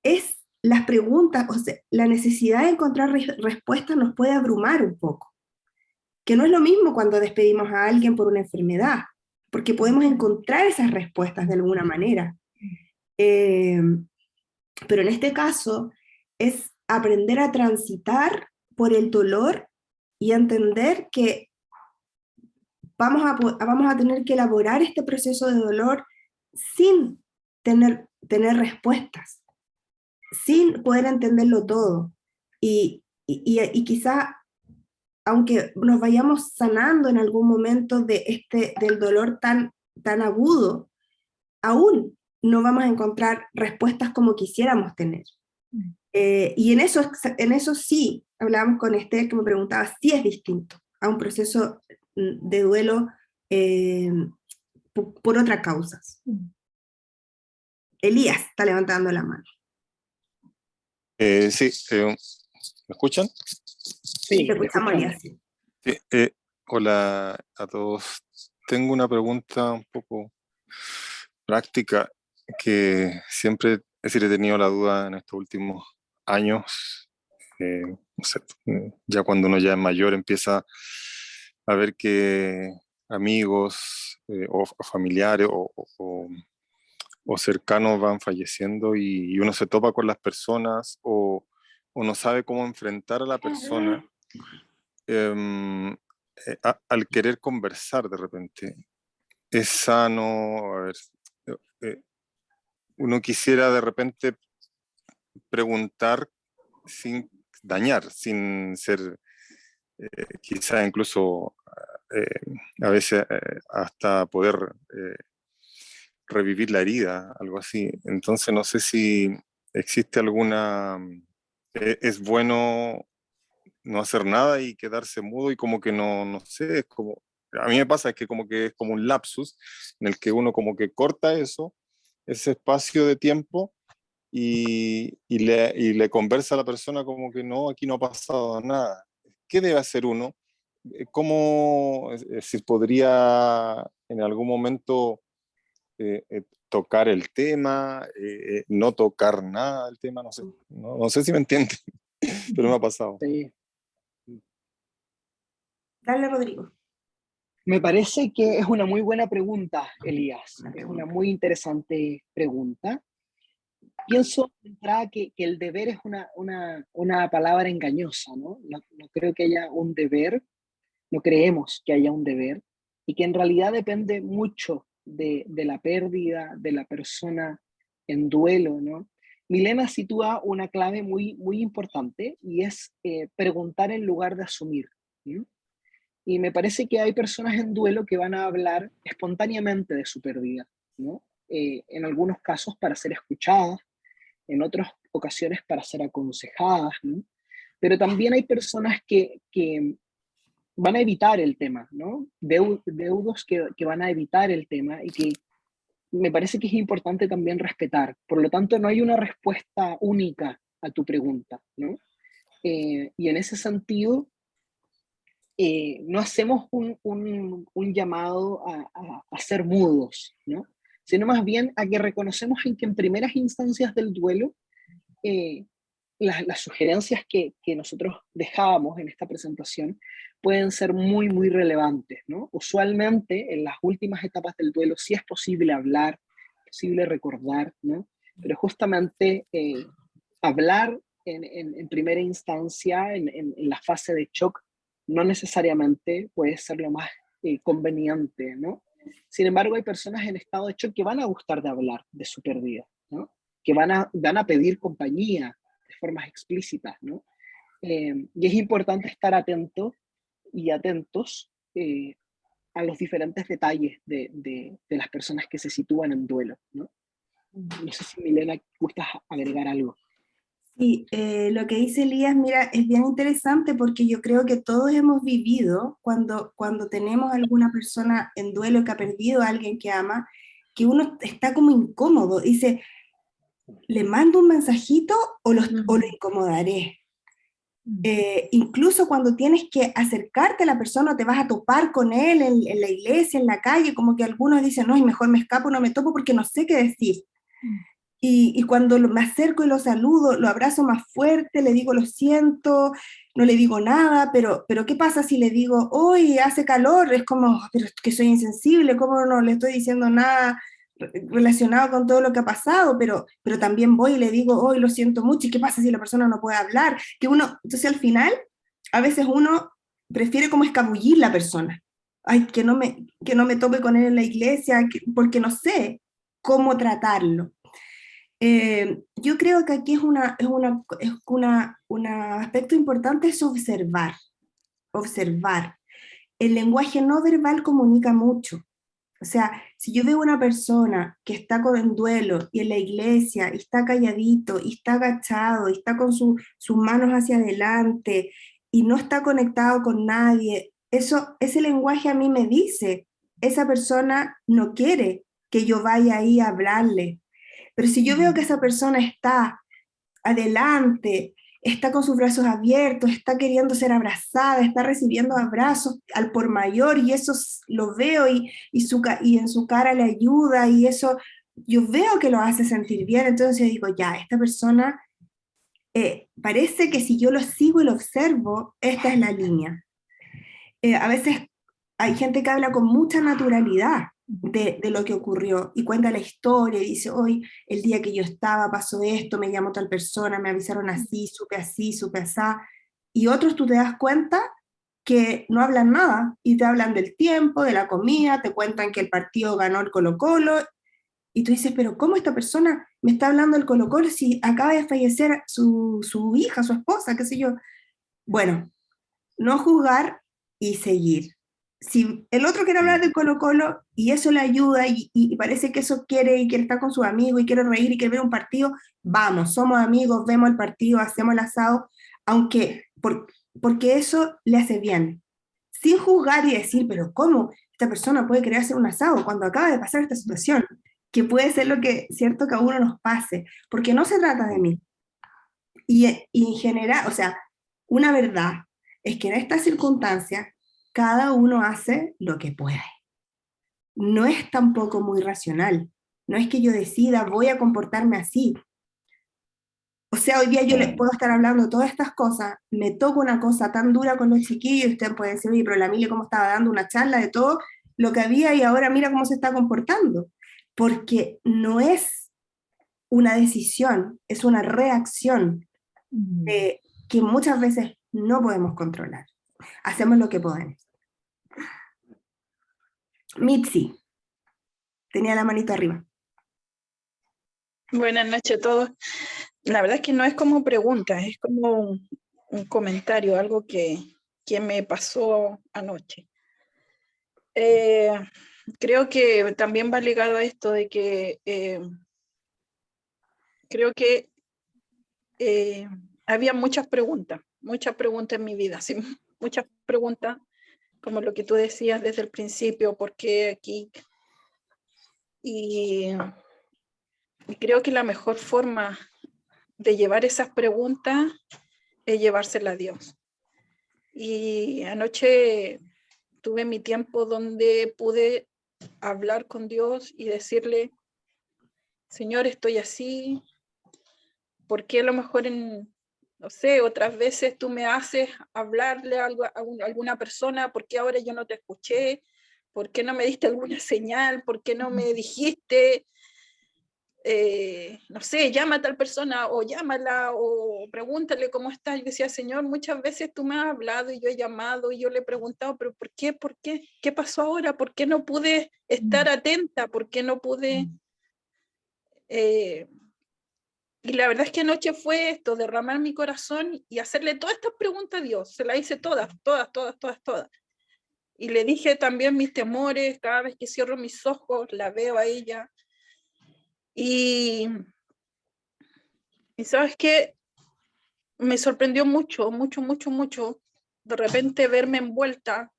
es las preguntas, o sea, la necesidad de encontrar respuestas nos puede abrumar un poco, que no es lo mismo cuando despedimos a alguien por una enfermedad, porque podemos encontrar esas respuestas de alguna manera. Eh, pero en este caso es aprender a transitar por el dolor y entender que vamos a tener que elaborar este proceso de dolor sin tener respuestas, sin poder entenderlo todo. Y quizá, aunque nos vayamos sanando en algún momento del dolor tan agudo, aún no vamos a encontrar respuestas como quisiéramos tener. Y en eso sí, hablábamos con Esther, que me preguntaba, sí es distinto a un proceso de duelo por otras causas. Elías está levantando la mano.
Sí, ¿me escuchan?
Sí, te escuchamos, Elías.
Sí, hola a todos. Tengo una pregunta un poco práctica que siempre, es decir, he tenido la duda en estos últimos años. No sé, ya cuando uno ya es mayor empieza a ver que amigos o familiares o cercanos van falleciendo y uno se topa con las personas o no sabe cómo enfrentar a la persona al querer conversar de repente. Es sano, a ver, eh, uno quisiera de repente preguntar sin dañar, sin ser quizá incluso a veces hasta poder revivir la herida, algo así. Entonces no sé si existe alguna... es bueno no hacer nada y quedarse mudo y como que no sé, es como... A mí me pasa es que como que es como un lapsus en el que uno como que corta eso, ese espacio de tiempo y le conversa a la persona como que no, aquí no ha pasado nada. ¿Qué debe hacer uno? ¿Cómo, es decir, podría en algún momento tocar el tema, no tocar nada del tema? No sé, no sé si me entienden, pero me ha pasado.
Sí.
Dale, Rodrigo.
Me parece que es una muy buena pregunta, Elías. Es una muy interesante pregunta. Pienso de entrada que el deber es una palabra engañosa, ¿no? No creo que haya un deber, no creemos que haya un deber, y que en realidad depende mucho de la pérdida de la persona en duelo, ¿no? Milena sitúa una clave muy importante y es preguntar en lugar de asumir, ¿no? Y me parece que hay personas en duelo que van a hablar espontáneamente de su pérdida, ¿no? En algunos casos para ser escuchadas, en otras ocasiones para ser aconsejadas, ¿no? Pero también hay personas que van a evitar el tema, ¿no? Deudos que van a evitar el tema y que me parece que es importante también respetar. Por lo tanto, no hay una respuesta única a tu pregunta, ¿no? Y en ese sentido, no hacemos un llamado a ser mudos, ¿no? sino más bien a que reconocemos en que en primeras instancias del duelo, las sugerencias que nosotros dejábamos en esta presentación pueden ser muy, muy relevantes, ¿no? Usualmente en las últimas etapas del duelo sí es posible hablar, posible recordar, ¿no? Pero justamente hablar en primera instancia, en la fase de shock, no necesariamente puede ser lo más conveniente, ¿no? Sin embargo, hay personas en estado de shock que van a gustar de hablar de su pérdida, ¿no? Que van a pedir compañía de formas explícitas, ¿no? Y es importante estar atento y atentos a los diferentes detalles de las personas que se sitúan en duelo, ¿no? No sé si Milena gustas agregar algo.
Sí, lo que dice Elías, mira, es bien interesante porque yo creo que todos hemos vivido cuando tenemos alguna persona en duelo que ha perdido a alguien que ama, que uno está como incómodo, dice, ¿le mando un mensajito o lo incomodaré? Incluso cuando tienes que acercarte a la persona, te vas a topar con él en la iglesia, en la calle, como que algunos dicen, no, y mejor me escapo, no me topo porque no sé qué decir. Y cuando me acerco y lo saludo, lo abrazo más fuerte, le digo lo siento, no le digo nada, pero ¿qué pasa si le digo, hoy hace calor? Es como, pero es que soy insensible, ¿cómo no le estoy diciendo nada relacionado con todo lo que ha pasado? Pero también voy y le digo, hoy lo siento mucho, ¿y qué pasa si la persona no puede hablar? Entonces al final, a veces uno prefiere como escabullir la persona. Ay, que no me tope con él en la iglesia, porque no sé cómo tratarlo. Yo creo que aquí un aspecto importante es observar. El lenguaje no verbal comunica mucho. O sea, si yo veo una persona que está en duelo y en la iglesia y está calladito y está agachado y está con sus manos hacia adelante y no está conectado con nadie, ese lenguaje a mí me dice, esa persona no quiere que yo vaya ahí a hablarle. Pero si yo veo que esa persona está adelante, está con sus brazos abiertos, está queriendo ser abrazada, está recibiendo abrazos al por mayor y eso lo veo y en su cara le ayuda y eso yo veo que lo hace sentir bien, entonces digo, ya, esta persona parece que si yo lo sigo y lo observo, esta es la línea. A veces hay gente que habla con mucha naturalidad de lo que ocurrió y cuenta la historia y dice, hoy el día que yo estaba pasó esto, me llamó tal persona, me avisaron así, supe así, y otros tú te das cuenta que no hablan nada y te hablan del tiempo, de la comida, te cuentan que el partido ganó el Colo-Colo y tú dices, pero ¿cómo esta persona me está hablando del Colo-Colo si acaba de fallecer su hija, su esposa, qué sé yo? Bueno, no juzgar y seguir. Si el otro quiere hablar del Colo-Colo y eso le ayuda y parece que eso quiere y quiere estar con sus amigos y quiere reír y quiere ver un partido, vamos, somos amigos, vemos el partido, hacemos el asado, porque eso le hace bien. Sin juzgar y decir, pero ¿cómo esta persona puede querer hacer un asado cuando acaba de pasar esta situación? Que puede ser lo que, cierto, que a uno nos pase, porque no se trata de mí. Y en general, o sea, una verdad es que en estas circunstancias cada uno hace lo que puede. No es tampoco muy racional. No es que yo decida, voy a comportarme así. O sea, hoy día yo les puedo estar hablando de todas estas cosas, me toco una cosa tan dura con los chiquillos, ustedes pueden decir, oye, pero la Mili cómo estaba dando una charla de todo lo que había y ahora mira cómo se está comportando. Porque no es una decisión, es una reacción que muchas veces no podemos controlar. Hacemos lo que podemos. Mitzi, tenía la manito arriba.
Buenas noches a todos. La verdad es que no es como pregunta, es como un comentario, algo que me pasó anoche. Creo que también va ligado a esto de que creo que había muchas preguntas en mi vida, sí, muchas preguntas, como lo que tú decías desde el principio, ¿por qué aquí? Y creo que la mejor forma de llevar esas preguntas es llevárselas a Dios. Y anoche tuve mi tiempo donde pude hablar con Dios y decirle, Señor, estoy así, ¿por qué a lo mejor no sé, otras veces tú me haces hablarle a alguna persona, ¿por qué ahora yo no te escuché? ¿Por qué no me diste alguna señal? ¿Por qué no me dijiste, no sé, llama a tal persona o llámala o pregúntale cómo está? Yo decía, Señor, muchas veces tú me has hablado y yo he llamado y yo le he preguntado, pero ¿por qué? ¿Por qué? ¿Qué pasó ahora? ¿Por qué no pude estar atenta? ¿Por qué no pude...? Y la verdad es que anoche fue esto, derramar mi corazón y hacerle todas estas preguntas a Dios. Se las hice todas. Y le dije también mis temores, cada vez que cierro mis ojos, la veo a ella. Y ¿sabes qué? Me sorprendió mucho, mucho, de repente verme envuelta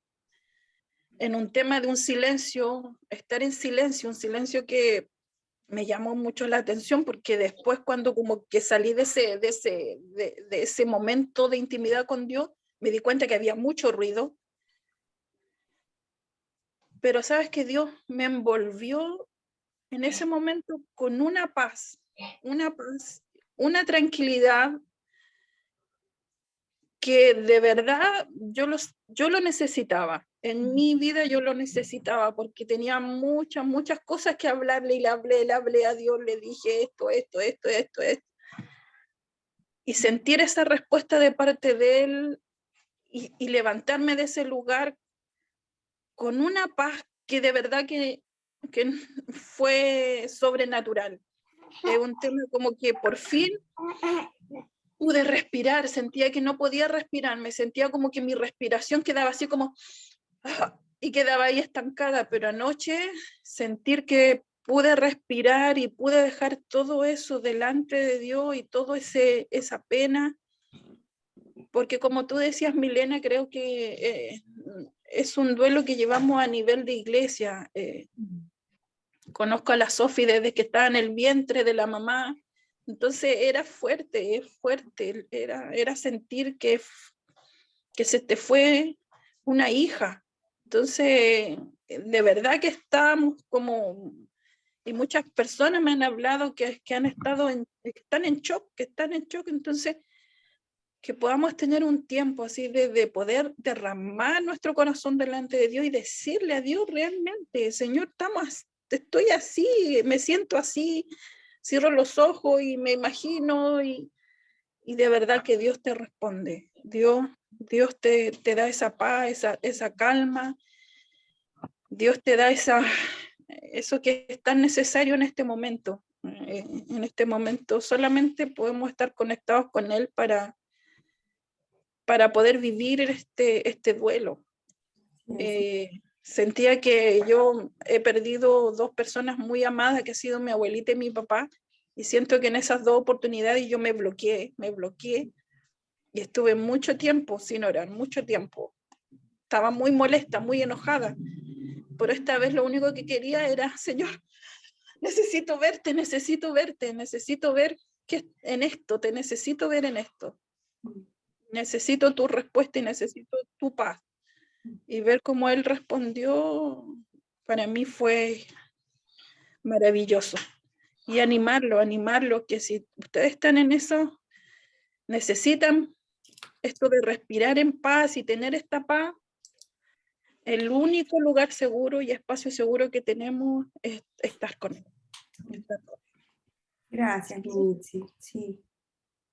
en un tema de un silencio, estar en silencio, un silencio que me llamó mucho la atención porque después cuando como que salí de ese momento de intimidad con Dios, me di cuenta que había mucho ruido, pero sabes que Dios me envolvió en ese momento con una paz, una tranquilidad que de verdad yo lo necesitaba. En mi vida yo lo necesitaba porque tenía muchas cosas que hablarle y le hablé a Dios, le dije esto. Y sentir esa respuesta de parte de Él y levantarme de ese lugar con una paz que de verdad que fue sobrenatural. Es un tema como que por fin pude respirar, sentía que no podía respirar, me sentía como que mi respiración quedaba así como y quedaba ahí estancada, pero anoche sentir que pude respirar y pude dejar todo eso delante de Dios y todo esa pena, porque como tú decías, Milena, creo que es un duelo que llevamos a nivel de iglesia. Conozco a la Sofi desde que estaba en el vientre de la mamá, entonces era fuerte, era sentir que se te fue una hija. Entonces, de verdad que estábamos como, y muchas personas me han hablado que han estado que están en shock, entonces que podamos tener un tiempo así de poder derramar nuestro corazón delante de Dios y decirle a Dios realmente, Señor, estoy así, me siento así, cierro los ojos y me imagino y de verdad que Dios te responde. Dios te da esa paz, esa calma. Dios te da eso que es tan necesario en este momento. En este momento solamente podemos estar conectados con Él para poder vivir este duelo. Sentía que yo he perdido dos personas muy amadas, que ha sido mi abuelita y mi papá, y siento que en esas dos oportunidades yo me bloqueé, y estuve mucho tiempo sin orar, mucho tiempo. Estaba muy molesta, muy enojada, pero esta vez lo único que quería era, Señor, necesito verte, necesito ver que en esto, te necesito ver en esto. Necesito tu respuesta y necesito tu paz. Y ver cómo él respondió, para mí fue maravilloso. Y animarlo, que si ustedes están en eso, necesitan esto de respirar en paz y tener esta paz, el único lugar seguro y espacio seguro que tenemos es estar con él.
Gracias, Mitzi. Sí,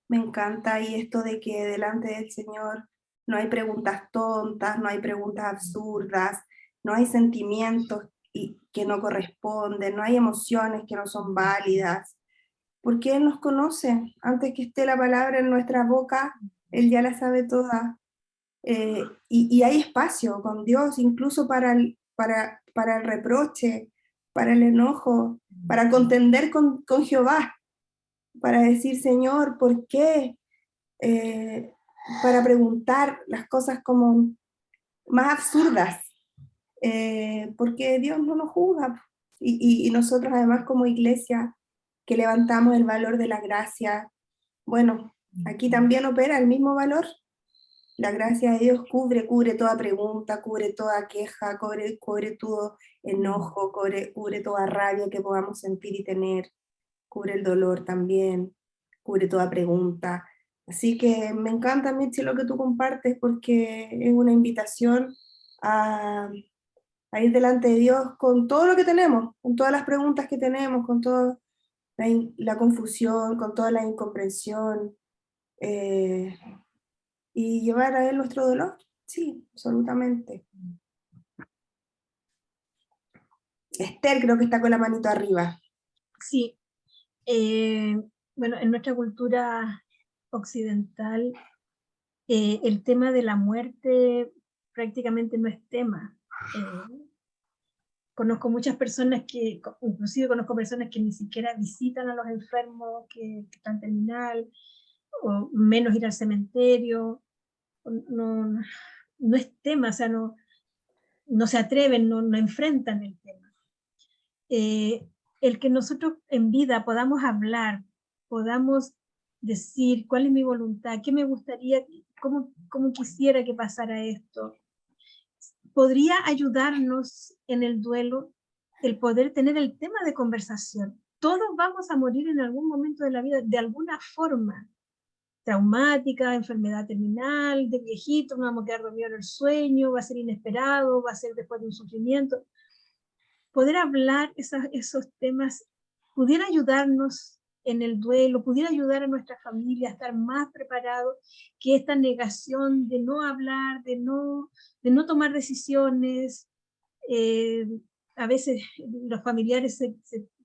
me encanta. Y esto de que delante del Señor no hay preguntas tontas, no hay preguntas absurdas, no hay sentimientos que no corresponden, no hay emociones que no son válidas, porque Él nos conoce. Antes que esté la palabra en nuestra boca, Él ya la sabe toda. Y hay espacio con Dios, incluso para el reproche, para el enojo, para contender con Jehová, para decir, Señor, ¿por qué? Para preguntar las cosas como más absurdas, porque Dios no nos juzga. Y nosotros además como iglesia que levantamos el valor de la gracia, bueno, aquí también opera el mismo valor. La gracia de Dios cubre toda pregunta, cubre toda queja, cubre todo enojo, cubre toda rabia que podamos sentir y tener, cubre el dolor también, cubre toda pregunta. Así que me encanta, Mitzi, lo que tú compartes, porque es una invitación a ir delante de Dios con todo lo que tenemos, con todas las preguntas que tenemos, con toda la confusión, con toda la incomprensión, y llevar a Él nuestro dolor. Sí, absolutamente. Esther creo que está con la manito arriba.
Sí, bueno, en nuestra cultura occidental, el tema de la muerte prácticamente no es tema. Conozco muchas personas inclusive conozco personas que ni siquiera visitan a los enfermos que están terminal, o menos ir al cementerio. No, no es tema, o sea, no se atreven, no enfrentan el tema. El que nosotros en vida podamos hablar, podamos decir cuál es mi voluntad, qué me gustaría, cómo quisiera que pasara esto, podría ayudarnos en el duelo el poder tener el tema de conversación. Todos vamos a morir en algún momento de la vida, de alguna forma, traumática, enfermedad terminal, de viejito, no vamos a quedar dormidos en el sueño, va a ser inesperado, va a ser después de un sufrimiento. Poder hablar esos temas pudiera ayudarnos en el duelo, pudiera ayudar a nuestra familia a estar más preparados que esta negación de no hablar, de no tomar decisiones. A veces los familiares se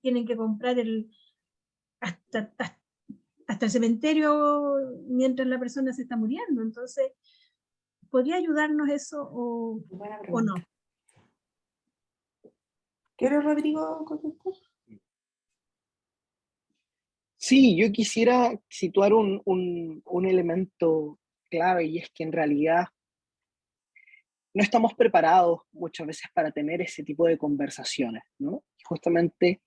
tienen que comprar hasta el cementerio mientras la persona se está muriendo. Entonces, ¿podría ayudarnos eso o no?
¿Quieres, Rodrigo, contestar?
Sí, yo quisiera situar un elemento clave, y es que en realidad no estamos preparados muchas veces para tener ese tipo de conversaciones, ¿no? Justamente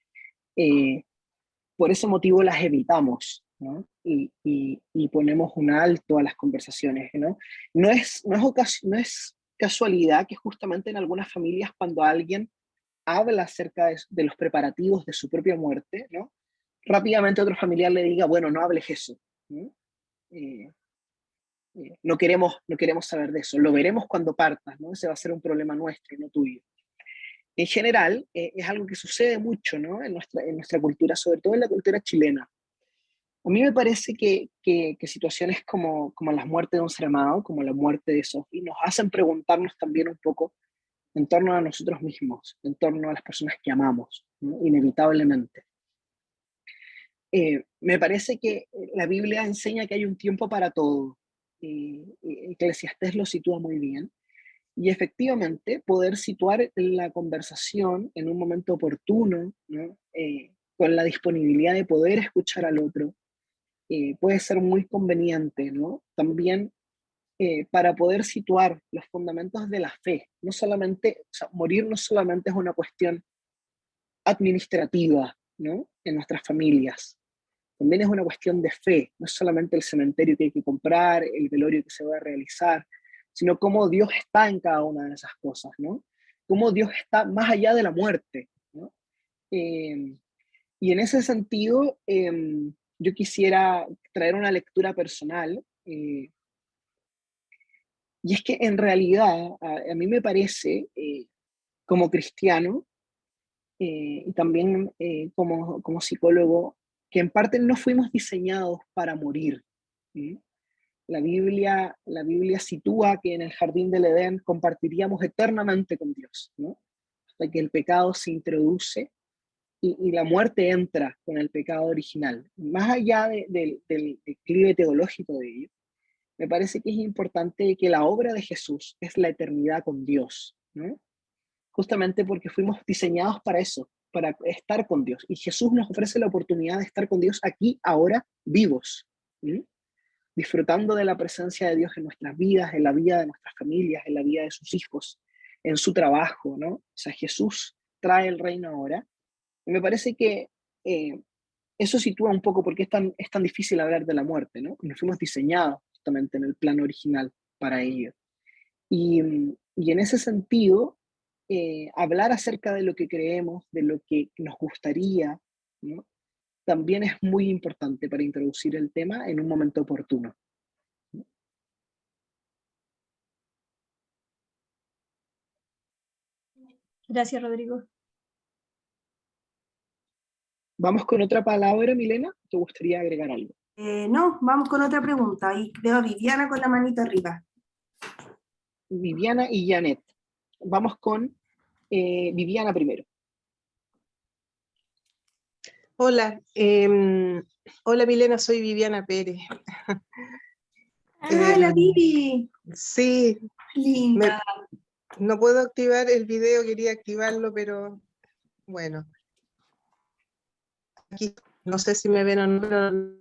por ese motivo las evitamos, ¿no? Y ponemos un alto a las conversaciones, ¿no? No es casualidad que justamente en algunas familias, cuando alguien habla acerca de los preparativos de su propia muerte, ¿no? Rápidamente otro familiar le diga, bueno, no hables eso, ¿no? No queremos saber de eso, lo veremos cuando partas, ¿no? Ese va a ser un problema nuestro, no tuyo. En general, es algo que sucede mucho, ¿no? En nuestra cultura, sobre todo en la cultura chilena. A mí me parece que situaciones como las muertes de un ser amado, como la muerte de Sophie, nos hacen preguntarnos también un poco en torno a nosotros mismos, en torno a las personas que amamos, ¿no? Inevitablemente. Me parece que la Biblia enseña que hay un tiempo para todo. Eclesiastés lo sitúa muy bien. Y efectivamente, poder situar la conversación en un momento oportuno, ¿no? Con la disponibilidad de poder escuchar al otro, puede ser muy conveniente, ¿no? También para poder situar los fundamentos de la fe. No solamente, o sea, morir no solamente es una cuestión administrativa, ¿no? En nuestras familias. También es una cuestión de fe, no es solamente el cementerio que hay que comprar, el velorio que se va a realizar, sino cómo Dios está en cada una de esas cosas, ¿no? Cómo Dios está más allá de la muerte, ¿no? Y en ese sentido, yo quisiera traer una lectura personal, y es que en realidad a mí me parece, como cristiano, y también como psicólogo, que en parte no fuimos diseñados para morir, ¿sí? La Biblia sitúa que en el jardín del Edén compartiríamos eternamente con Dios, ¿no? Hasta que el pecado se introduce y la muerte entra con el pecado original. Más allá del declive teológico de ello, me parece que es importante que la obra de Jesús es la eternidad con Dios, ¿no? Justamente porque fuimos diseñados para eso, para estar con Dios. Y Jesús nos ofrece la oportunidad de estar con Dios aquí, ahora, vivos, ¿sí? Disfrutando de la presencia de Dios en nuestras vidas, en la vida de nuestras familias, en la vida de sus hijos, en su trabajo, ¿no? O sea, Jesús trae el reino ahora. Y me parece que eso sitúa un poco por qué es tan difícil hablar de la muerte, ¿no? Nos fuimos diseñados justamente en el plan original para ello. Y en ese sentido, hablar acerca de lo que creemos, de lo que nos gustaría, ¿no? También es muy importante para introducir el tema en un momento oportuno.
Gracias, Rodrigo.
Vamos con otra palabra, Milena. ¿Te gustaría agregar algo?
No, vamos con otra pregunta. Ahí veo a Viviana con la manito arriba.
Viviana y Janet. Vamos con Viviana primero.
Hola, hola Milena, soy Viviana Pérez.
¡Ah, la Vivi!
Sí,
Linda.
no puedo activar el video, quería activarlo, pero bueno. Aquí, no sé si me ven o no,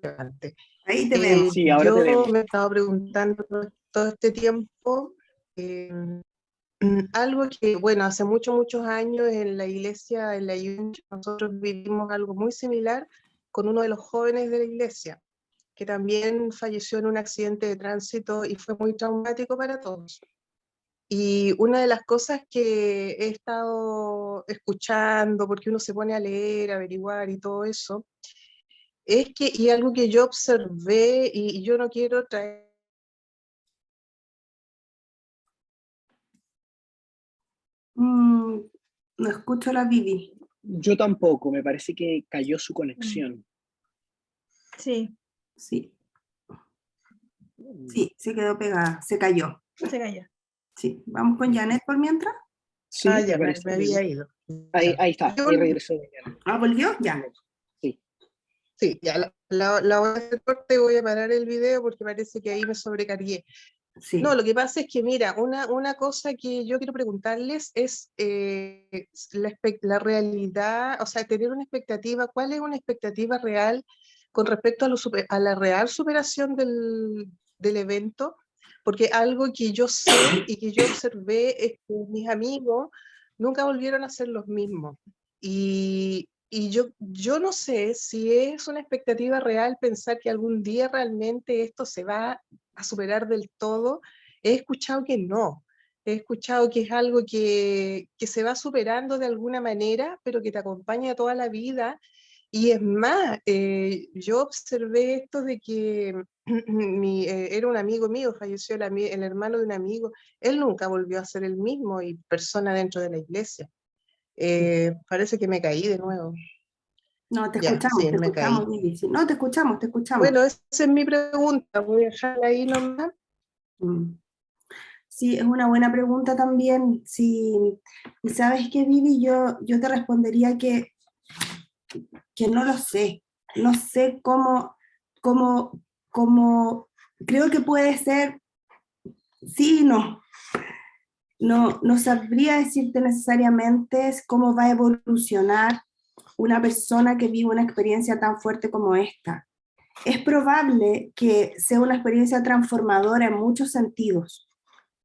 pero antes.
Ahí te vemos.
Sí, ahora te
Yo
vemos.
me he estado preguntando todo este tiempo algo que, bueno, hace muchos años en la iglesia, en la Yunch, nosotros vivimos algo muy similar con uno de los jóvenes de la iglesia, que también falleció en un accidente de tránsito y fue muy traumático para todos. Y una de las cosas que he estado escuchando, porque uno se pone a leer, a averiguar y todo eso, es que, y algo que yo observé, y yo no quiero traer...
No escucho a la Vivi.
Yo tampoco, me parece que cayó su conexión.
Sí,
Sí, sí, se quedó pegada, se cayó.
se cayó.
Sí, vamos con Janet por mientras.
Sí,
ya, me
parece
había
bien.
ido.
Ahí está,
Yo-
ahí regresó Viviana.
Ah, ¿volvió? Ya.
Sí.
Sí, ya la voy a hacer corte y voy a parar el video porque parece que ahí me sobrecargué.
Sí.
No, lo que pasa es que, mira, una cosa que yo quiero preguntarles es la realidad, o sea, tener una expectativa, ¿cuál es una expectativa real con respecto a la real superación del evento? Porque algo que yo sé y que yo observé es que mis amigos nunca volvieron a ser los mismos. Y yo no sé si es una expectativa real pensar que algún día realmente esto se va a superar del todo. He escuchado que no. He escuchado que es algo que se va superando de alguna manera, pero que te acompaña toda la vida. Y es más, yo observé esto de que era un amigo mío, falleció el hermano de un amigo, él nunca volvió a ser el mismo y persona dentro de la iglesia. Parece que me caí de nuevo.
No, te
Ya,
escuchamos,
sí,
te
me
escuchamos,
caí.
Vivi. Sí, no, te escuchamos, te escuchamos.
Bueno, esa es mi pregunta, voy a dejarla ahí nomás.
Sí, es una buena pregunta también. Sí, y sabes qué, Vivi, yo te respondería que no lo sé. No sé cómo, creo que puede ser sí y no. No sabría decirte necesariamente cómo va a evolucionar una persona que vive una experiencia tan fuerte como esta. Es probable que sea una experiencia transformadora en muchos sentidos.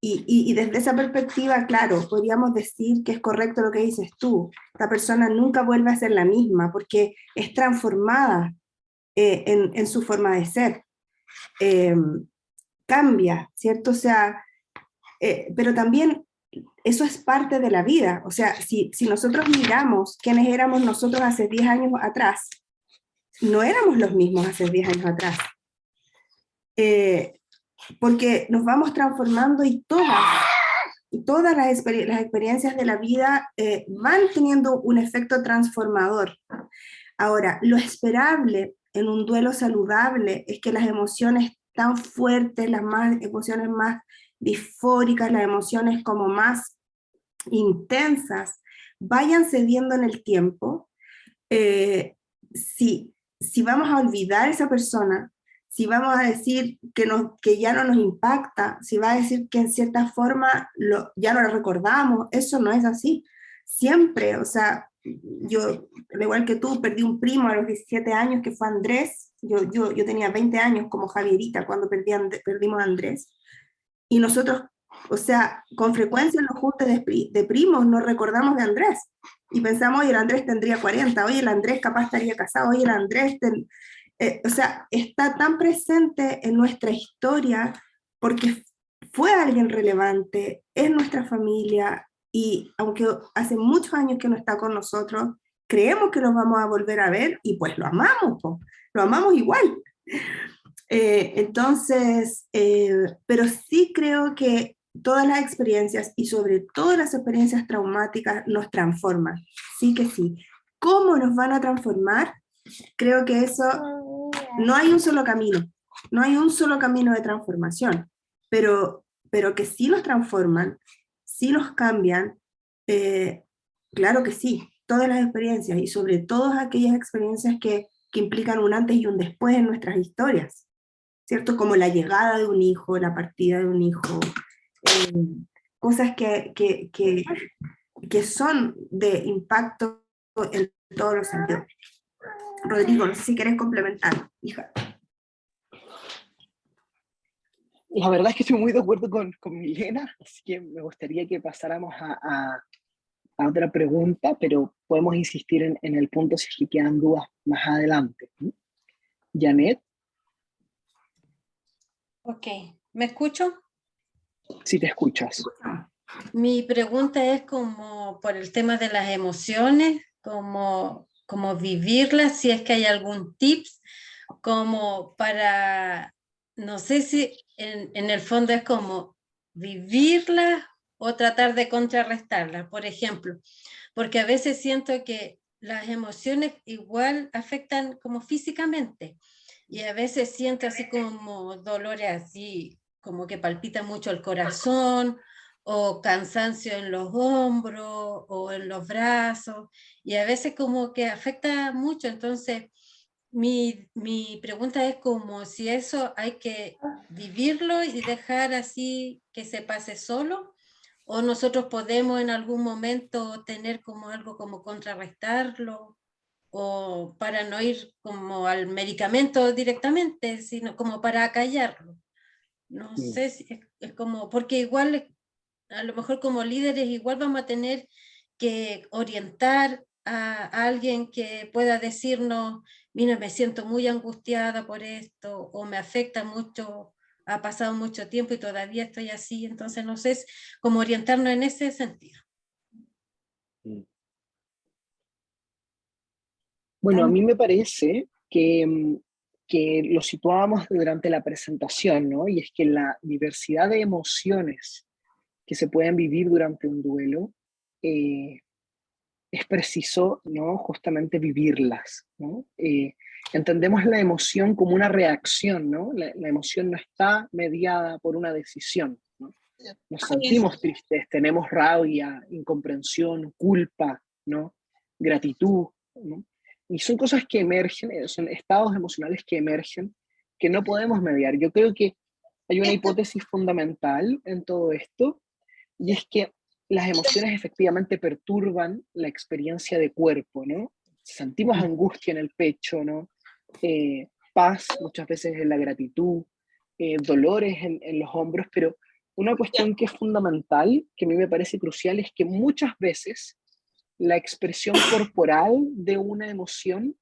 Y desde esa perspectiva, claro, podríamos decir que es correcto lo que dices tú. La persona nunca vuelve a ser la misma porque es transformada en su forma de ser. Cambia, ¿cierto? O sea, pero también eso es parte de la vida. O sea, si nosotros miramos quiénes éramos nosotros hace 10 años atrás, no éramos los mismos hace 10 años atrás. Porque nos vamos transformando y todas las experiencias de la vida van teniendo un efecto transformador. Ahora, lo esperable en un duelo saludable es que las emociones tan fuertes, las emociones más disfóricas, las emociones como más intensas, vayan cediendo en el tiempo. Si vamos a olvidar a esa persona, si vamos a decir que ya no nos impacta, si va a decir que en cierta forma ya no lo recordamos, eso no es así. Siempre, o sea, yo, al igual que tú, perdí un primo a los 17 años que fue Andrés. Yo tenía 20 años como Javierita cuando perdimos a Andrés. Y nosotros, o sea, con frecuencia en los juntes de primos nos recordamos de Andrés. Y pensamos, oye, el Andrés tendría 40, oye, el Andrés capaz estaría casado, oye, el Andrés... o sea, está tan presente en nuestra historia porque fue alguien relevante, es nuestra familia, y aunque hace muchos años que no está con nosotros, creemos que lo vamos a volver a ver y pues lo amamos, po, lo amamos igual. Pero sí creo que todas las experiencias y sobre todo las experiencias traumáticas nos transforman, sí que sí. ¿Cómo nos van a transformar? Creo que eso, no hay un solo camino, no hay un solo camino de transformación, pero que sí nos transforman, sí nos cambian, claro que sí, todas las experiencias y sobre todo aquellas experiencias que implican un antes y un después en nuestras historias, ¿cierto? Como la llegada de un hijo, la partida de un hijo, cosas que son de impacto en todos los sentidos. Rodrigo, no sé si quieres complementar, hija.
La verdad es que estoy muy de acuerdo con Milena, así que me gustaría que pasáramos a otra pregunta, pero podemos insistir en el punto si es que quedan dudas más adelante. Janet.
Ok, ¿me escucho?
Si te escuchas.
Mi pregunta es como por el tema de las emociones, como vivirlas, si es que hay algún tips, como para, no sé si en el fondo es como vivirlas o tratar de contrarrestarlas, por ejemplo, porque a veces siento que las emociones igual afectan como físicamente, y a veces siento así como dolores así, como que palpita mucho el corazón, o cansancio en los hombros o en los brazos, y a veces como que afecta mucho. Entonces mi pregunta es como si eso hay que vivirlo y dejar así que se pase solo, o nosotros podemos en algún momento tener como algo como contrarrestarlo, o para no ir como al medicamento directamente, sino como para acallarlo. No sé si es como, porque igual a lo mejor como líderes igual vamos a tener que orientar a alguien que pueda decirnos, mira, me siento muy angustiada por esto, o me afecta mucho, ha pasado mucho tiempo y todavía estoy así. Entonces no sé cómo orientarnos en ese sentido.
Bueno, a mí me parece que lo situábamos durante la presentación, ¿no? Y es que la diversidad de emociones que se pueden vivir durante un duelo, es preciso, ¿no? Justamente vivirlas, ¿no? Entendemos la emoción como una reacción, ¿no? La emoción no está mediada por una decisión, ¿no? Nos sentimos tristes, tenemos rabia, incomprensión, culpa, ¿no? Gratitud, ¿no? Y son cosas que emergen, son estados emocionales que emergen, que no podemos mediar. Yo creo que hay una hipótesis fundamental en todo esto, y es que las emociones efectivamente perturban la experiencia de cuerpo, ¿no? Sentimos angustia en el pecho, ¿no? Paz muchas veces en la gratitud, dolores en los hombros, pero una cuestión que es fundamental, que a mí me parece crucial, es que muchas veces la expresión corporal de una emoción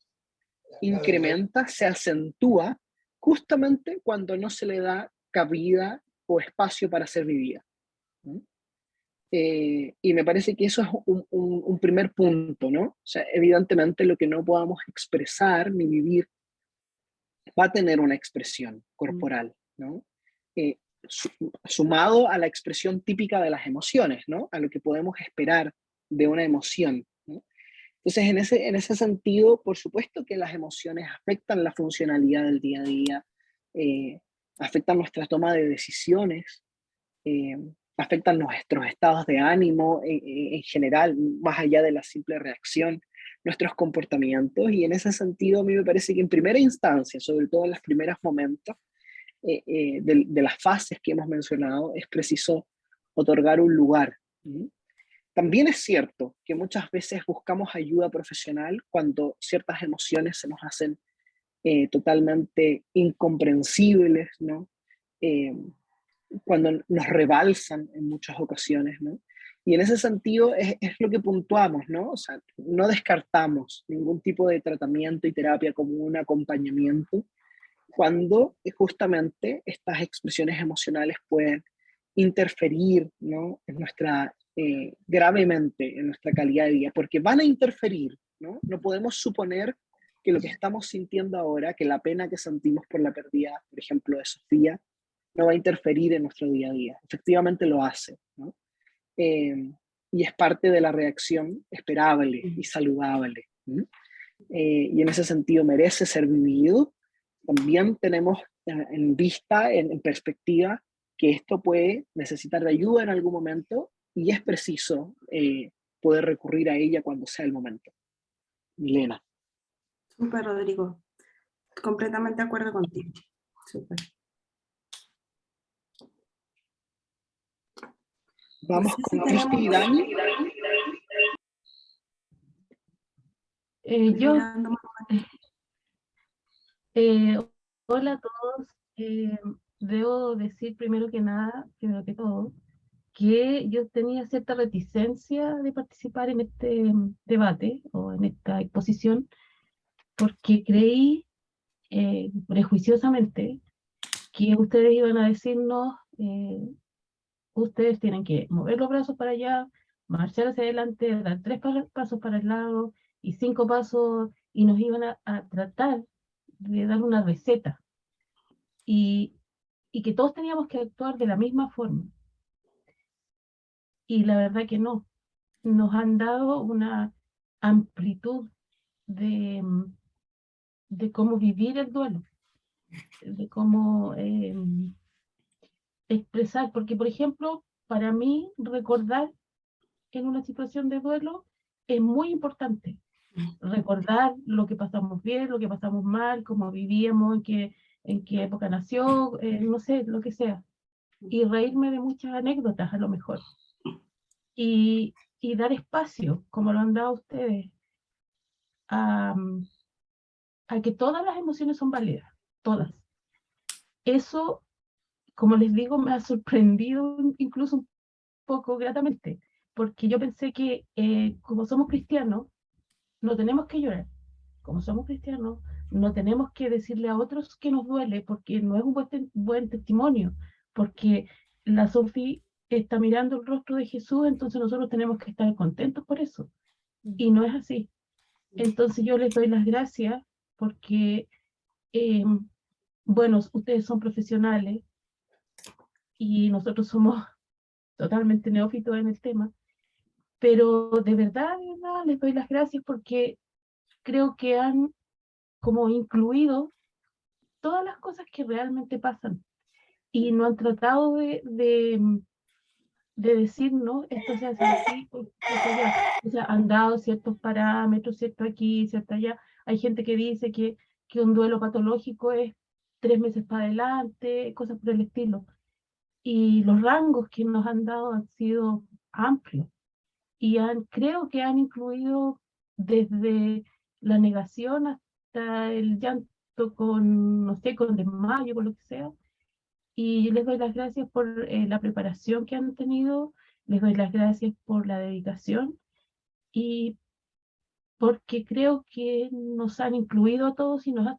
incrementa, se acentúa, justamente cuando no se le da cabida o espacio para ser vivida. Y me parece que eso es un primer punto, ¿no? O sea, evidentemente lo que no podamos expresar ni vivir va a tener una expresión corporal, ¿no? Eh, Sumado a la expresión típica de las emociones, ¿no? A lo que podemos esperar de una emoción, ¿no? Entonces, en ese sentido, por supuesto que las emociones afectan la funcionalidad del día a día, afectan nuestra toma de decisiones, eh, afectan nuestros estados de ánimo en general, más allá de la simple reacción, nuestros comportamientos, y en ese sentido a mí me parece que en primera instancia, sobre todo en los primeros momentos de las fases que hemos mencionado, es preciso otorgar un lugar. También es cierto que muchas veces buscamos ayuda profesional cuando ciertas emociones se nos hacen totalmente incomprensibles, ¿no? Cuando nos rebalsan en muchas ocasiones, ¿no? Y en ese sentido es lo que puntuamos, ¿no? O sea, no descartamos ningún tipo de tratamiento y terapia como un acompañamiento cuando justamente estas expresiones emocionales pueden interferir, ¿no? en nuestra, gravemente en nuestra calidad de vida, porque van a interferir, ¿no? No podemos suponer que lo que estamos sintiendo ahora, que la pena que sentimos por la pérdida, por ejemplo, de Sofía, no va a interferir en nuestro día a día. Efectivamente lo hace, ¿no? Y es parte de la reacción esperable y saludable. Y en ese sentido merece ser vivido. También tenemos en vista, en perspectiva, que esto puede necesitar de ayuda en algún momento y es preciso poder recurrir a ella cuando sea el momento. Milena.
Súper, Rodrigo. Completamente de acuerdo contigo. Súper.
Vamos
No sé
con
si
Cristi y
tenemos-
Dani.
Estoy
Yo,
mirando.
hola a todos. Debo decir primero que todo, que yo tenía cierta reticencia de participar en este debate o en esta exposición, porque creí prejuiciosamente que ustedes iban a decirnos, ustedes tienen que mover los brazos para allá, marchar hacia adelante, dar 3 pasos para el lado y 5 pasos, y nos iban a tratar de dar una receta. Y que todos teníamos que actuar de la misma forma. Y la verdad que no. Nos han dado una amplitud de, de cómo vivir el duelo, de cómo expresar, porque por ejemplo, para mí recordar en una situación de duelo es muy importante. Recordar lo que pasamos bien, lo que pasamos mal, cómo vivíamos, en qué época nació, no sé, lo que sea. Y reírme de muchas anécdotas a lo mejor. Y dar espacio, como lo han dado ustedes, a que todas las emociones son válidas, todas. Eso, como les digo, me ha sorprendido incluso un poco gratamente, porque yo pensé que como somos cristianos, no tenemos que llorar. Como somos cristianos, no tenemos que decirle a otros que nos duele, porque no es un buen testimonio, porque la Sofi está mirando el rostro de Jesús, entonces nosotros tenemos que estar contentos por eso. Y no es así. Entonces yo les doy las gracias porque, bueno, ustedes son profesionales y nosotros somos totalmente neófitos en el tema, pero de verdad, les doy las gracias porque creo que han como incluido todas las cosas que realmente pasan y no han tratado de decirnos esto se hace así, esto allá. O sea, han dado ciertos parámetros, cierto aquí, cierto allá. Hay gente que dice que un duelo patológico es 3 meses para adelante, cosas por el estilo. Y los rangos que nos han dado han sido amplios y creo que han incluido desde la negación hasta el llanto con, no sé, con desmayo, con lo que sea. Y les doy las gracias por la preparación que han tenido, les doy las gracias por la dedicación y porque creo que nos han incluido a todos y nos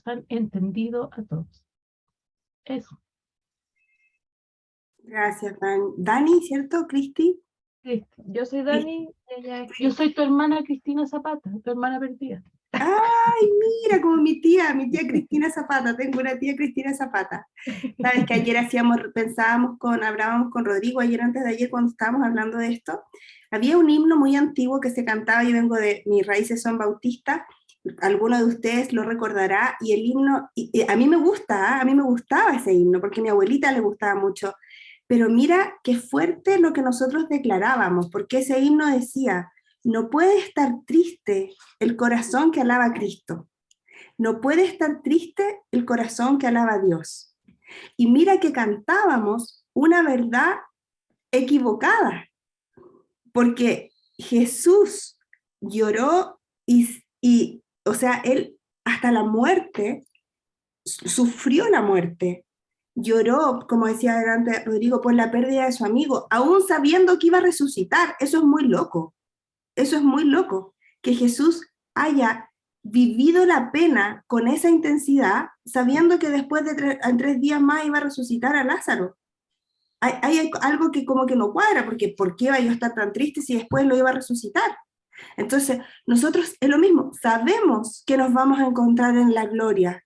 han entendido a todos. Eso.
Gracias, Dani, ¿cierto? ¿Cristi?
Yo soy Dani,
Yo soy tu hermana Cristina Zapata, tu hermana perdida.
Ay, mira, como mi tía Cristina Zapata, tengo una tía Cristina Zapata. Sabes que ayer hablábamos con Rodrigo, ayer antes de ayer cuando estábamos hablando de esto, había un himno muy antiguo que se cantaba, yo vengo mis raíces son bautistas, alguno de ustedes lo recordará, y el himno, a mí me gusta, a mí me gustaba ese himno, porque a mi abuelita le gustaba mucho, pero mira qué fuerte lo que nosotros declarábamos, porque ese himno decía: no puede estar triste el corazón que alaba a Cristo. No puede estar triste el corazón que alaba a Dios. Y mira que cantábamos una verdad equivocada, porque Jesús lloró o sea, él hasta la muerte, sufrió la muerte. Lloró, como decía adelante Rodrigo, por la pérdida de su amigo, aún sabiendo que iba a resucitar. Eso es muy loco. Eso es muy loco, que Jesús haya vivido la pena con esa intensidad, sabiendo que después de en 3 días más iba a resucitar a Lázaro. hay algo que como que no cuadra, porque ¿por qué iba yo a estar tan triste si después lo iba a resucitar? Entonces, nosotros es lo mismo, sabemos que nos vamos a encontrar en la gloria,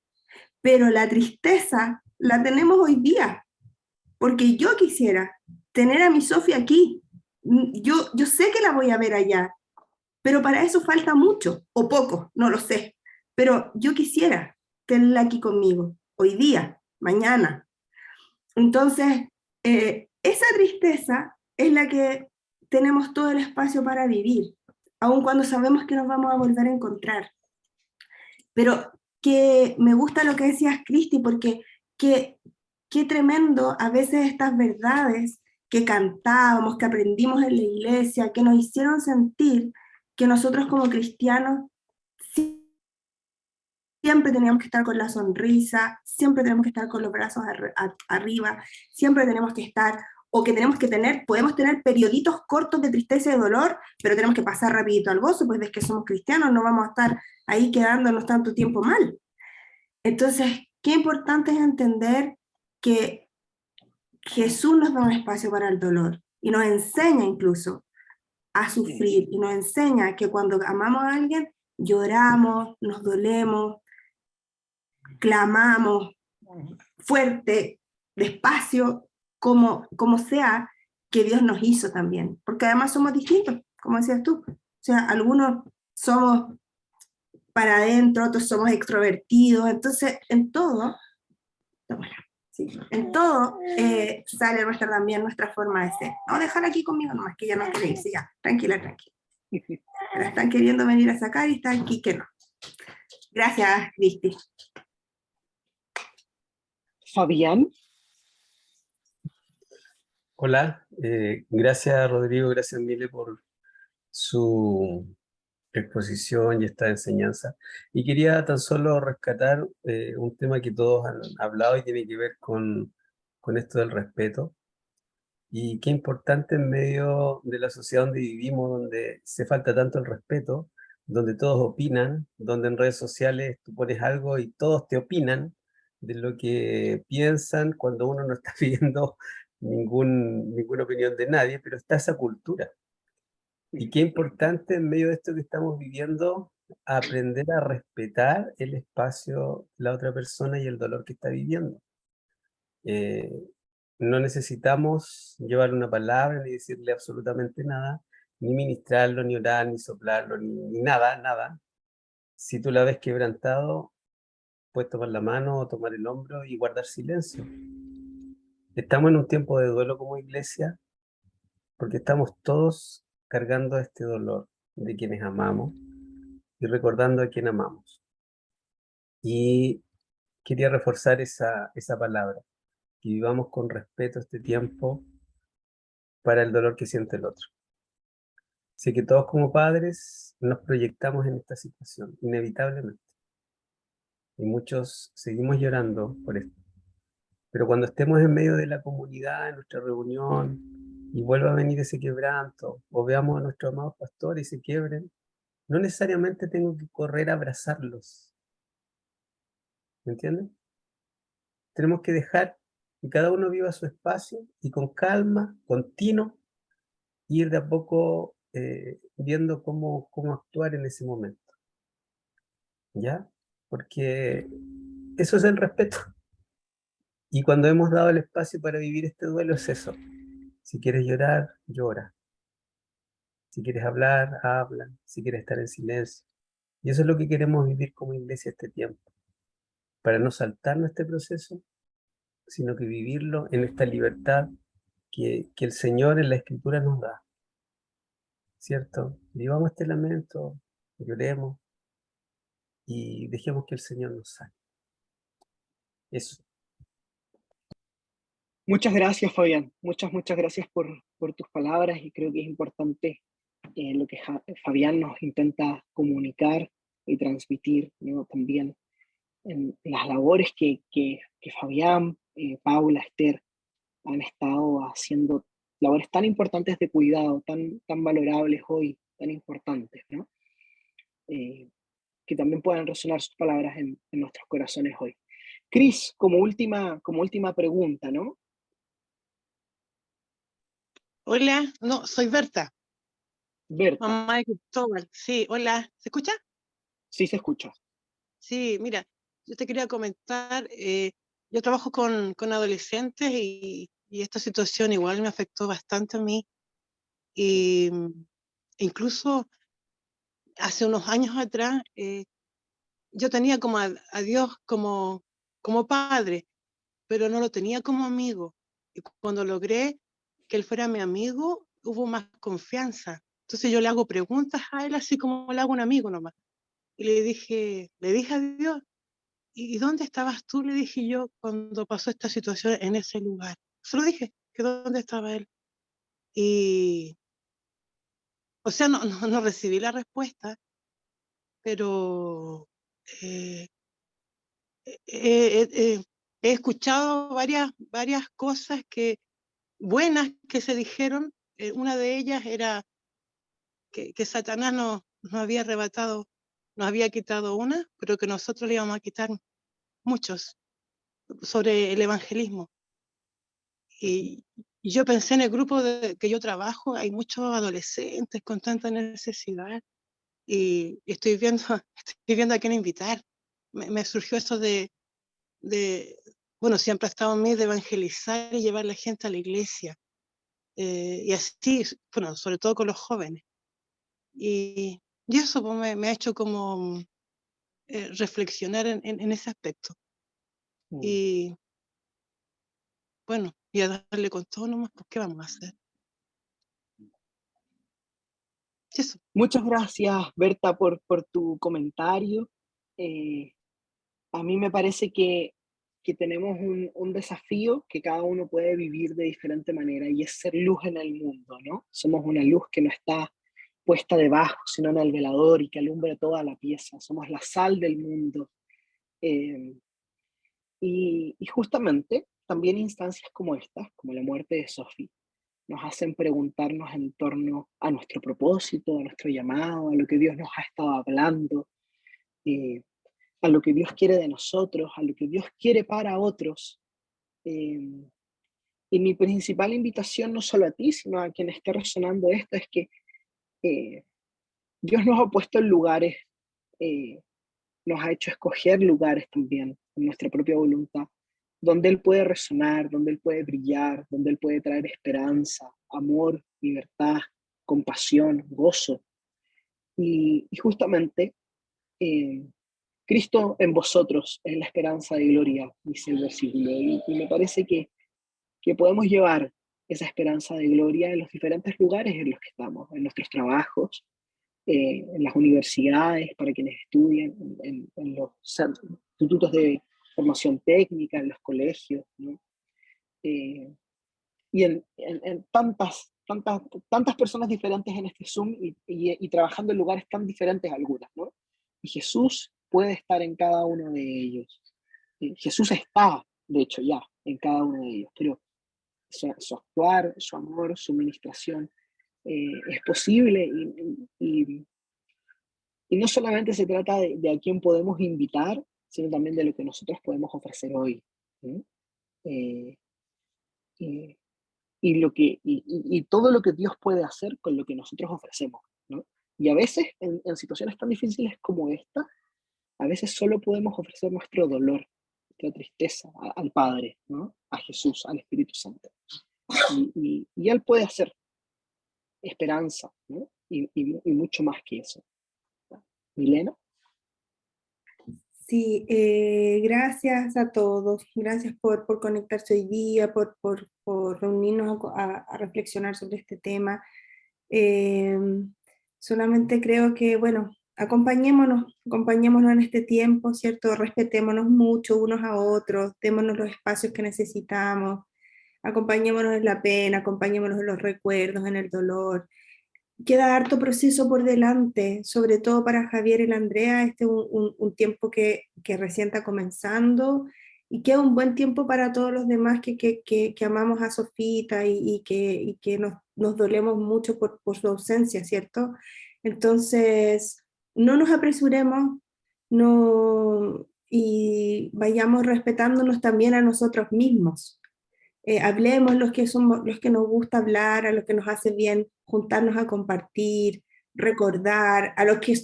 pero la tristeza la tenemos hoy día, porque yo quisiera tener a mi Sofía aquí, yo sé que la voy a ver allá, pero para eso falta mucho, o poco, no lo sé, pero yo quisiera tenerla aquí conmigo, hoy día, mañana. Entonces, esa tristeza es la que tenemos todo el espacio para vivir, aun cuando sabemos que nos vamos a volver a encontrar. Pero que me gusta lo que decías, Cristi, porque qué tremendo a veces estas verdades que cantábamos, que aprendimos en la iglesia, que nos hicieron sentir que nosotros como cristianos siempre teníamos que estar con la sonrisa, siempre tenemos que estar con los brazos arriba, siempre tenemos que estar, o que tenemos que tener, podemos tener perioditos cortos de tristeza y de dolor, pero tenemos que pasar rapidito al gozo, pues ves que somos cristianos, no vamos a estar ahí quedándonos tanto tiempo mal. Entonces, qué importante es entender que Jesús nos da un espacio para el dolor, y nos enseña incluso a sufrir, y nos enseña que cuando amamos a alguien, lloramos, nos dolemos, clamamos fuerte, despacio, como sea que Dios nos hizo también, porque además somos distintos, como decías tú, o sea, algunos somos para adentro, otros somos extrovertidos, entonces en todo, sí, en todo sale también nuestra forma de ser. No, dejar aquí conmigo nomás, que ya no quiere irse, ya, tranquila, tranquila. La están queriendo venir a sacar y están aquí que no. Gracias, Cristi.
Fabián.
Hola, gracias Rodrigo, gracias Mile por su exposición y esta enseñanza. Y quería tan solo rescatar un tema que todos han hablado y tiene que ver con esto del respeto. Y qué importante en medio de la sociedad donde vivimos, donde se falta tanto el respeto, donde todos opinan, donde en redes sociales tú pones algo y todos te opinan de lo que piensan cuando uno no está pidiendo ninguna opinión de nadie, pero está esa cultura. Y qué importante en medio de esto que estamos viviendo, aprender a respetar el espacio de la otra persona y el dolor que está viviendo. No necesitamos llevarle una palabra, ni decirle absolutamente nada, ni ministrarlo, ni orar, ni soplarlo, ni nada. Si tú la ves quebrantado, puedes tomar la mano o tomar el hombro y guardar silencio. Estamos en un tiempo de duelo como iglesia, porque estamos todos cargando este dolor de quienes amamos y recordando a quien amamos. Y quería reforzar esa palabra, que vivamos con respeto este tiempo para el dolor que siente el otro. Así que todos como padres nos proyectamos en esta situación, inevitablemente. Y muchos seguimos llorando por esto. Pero cuando estemos en medio de la comunidad, en nuestra reunión, y vuelva a venir ese quebranto, o veamos a nuestros amados pastores y se quiebren, no necesariamente tengo que correr a abrazarlos. ¿Me entienden? Tenemos que dejar que cada uno viva su espacio y con calma, continuo, ir de a poco viendo cómo actuar en ese momento. ¿Ya? Porque eso es el respeto. Y cuando hemos dado el espacio para vivir este duelo es eso. Si quieres llorar, llora. Si quieres hablar, habla. Si quieres estar en silencio. Y eso es lo que queremos vivir como iglesia este tiempo. Para no saltarnos este proceso, sino que vivirlo en esta libertad que el Señor en la Escritura nos da. ¿Cierto? Vivamos este lamento, lloremos y dejemos que el Señor nos sane. Eso.
Muchas gracias, Fabián. Muchas gracias por tus palabras, y creo que es importante lo que Fabián nos intenta comunicar y transmitir, ¿no? También en las labores que Fabián, Paula, Esther han estado haciendo, labores tan importantes de cuidado, tan valorables hoy, tan importantes, ¿no? Que también puedan resonar sus palabras en nuestros corazones hoy. Cris, como última pregunta, ¿no?
Hola, no, soy Berta,
Berta,
mamá de Cristóbal. Sí, hola, ¿se escucha?
sí se escucha.
Sí, mira, yo te quería comentar, yo trabajo con adolescentes y esta situación igual me afectó bastante a mí. Y incluso hace unos años atrás, yo tenía como a Dios como padre, pero no lo tenía como amigo. Y cuando logré que él fuera mi amigo, hubo más confianza. Entonces yo le hago preguntas a él así como le hago a un amigo nomás. Y le dije a Dios, ¿y dónde estabas tú? Le dije yo cuando pasó esta situación en ese lugar. Se lo dije, que dónde estaba él. Y, o sea, no recibí la respuesta, pero eh, he escuchado varias cosas buenas que se dijeron. Una de ellas era que Satanás nos había arrebatado, nos había quitado una, pero que nosotros le íbamos a quitar muchos, sobre el evangelismo. Y yo pensé en el grupo que yo trabajo, hay muchos adolescentes con tanta necesidad, y estoy viendo, estoy viendo a quién invitar. Me surgió eso de, bueno, siempre ha estado en mí de evangelizar y llevar a la gente a la iglesia. Y así, bueno, sobre todo con los jóvenes. Y eso pues, me ha hecho como reflexionar en ese aspecto. Y bueno, y a darle con todo nomás, pues, ¿qué vamos a hacer? Y eso.
Muchas gracias, Berta, por tu comentario. A mí me parece que tenemos un desafío que cada uno puede vivir de diferente manera, y es ser luz en el mundo, ¿no? Somos una luz que no está puesta debajo, sino en el velador, y que alumbra toda la pieza. Somos la sal del mundo. Eh, y justamente también instancias como estas, como la muerte de Sophie, nos hacen preguntarnos en torno a nuestro propósito, a nuestro llamado, a lo que Dios nos ha estado hablando, eh, a lo que Dios quiere de nosotros, a lo que Dios quiere para otros. Eh, y mi principal invitación, no solo a ti, sino a quien esté resonando esto, es que eh, Dios nos ha puesto en lugares, eh, nos ha hecho escoger lugares también, en nuestra propia voluntad, donde Él puede resonar, donde Él puede brillar, donde Él puede traer esperanza, amor, libertad, compasión, gozo. Y justamente eh, Cristo en vosotros es la esperanza de gloria, dice el versículo. Y me parece que podemos llevar esa esperanza de gloria en los diferentes lugares en los que estamos, en nuestros trabajos, en las universidades, para quienes estudian, en los institutos de formación técnica, en los colegios, ¿no? Y en tantas personas diferentes en este Zoom, y trabajando en lugares tan diferentes algunas, ¿no? Y Jesús puede estar en cada uno de ellos. Jesús está, de hecho, ya en cada uno de ellos, pero su actuar, su amor, su ministración es posible, y no solamente se trata de a quién podemos invitar, sino también de lo que nosotros podemos ofrecer hoy, ¿sí? Eh, eh, y todo lo que Dios puede hacer con lo que nosotros ofrecemos, ¿no? Y a veces, en situaciones tan difíciles como esta, a veces solo podemos ofrecer nuestro dolor, nuestra tristeza al Padre, ¿no? A Jesús, al Espíritu Santo. Y Él puede hacer esperanza, ¿no? Y mucho más que eso. Milena.
Sí, gracias a todos, gracias por conectarse hoy día, por reunirnos a reflexionar sobre este tema. Solamente creo que, bueno, acompañémonos en este tiempo, ¿cierto? Respetémonos mucho unos a otros, démonos los espacios que necesitamos, acompañémonos en la pena, acompañémonos en los recuerdos, en el dolor. Queda harto proceso por delante, sobre todo para Javier y la Andrea, este es un tiempo que recién está comenzando, y queda un buen tiempo para todos los demás que amamos a Sofita, y que nos dolemos mucho por su ausencia, ¿cierto? Entonces, no nos apresuremos, no, y vayamos respetándonos también a nosotros mismos. hablemos los que somos, los que nos gusta hablar, a los que nos hace bien juntarnos a compartir, recordar, a los que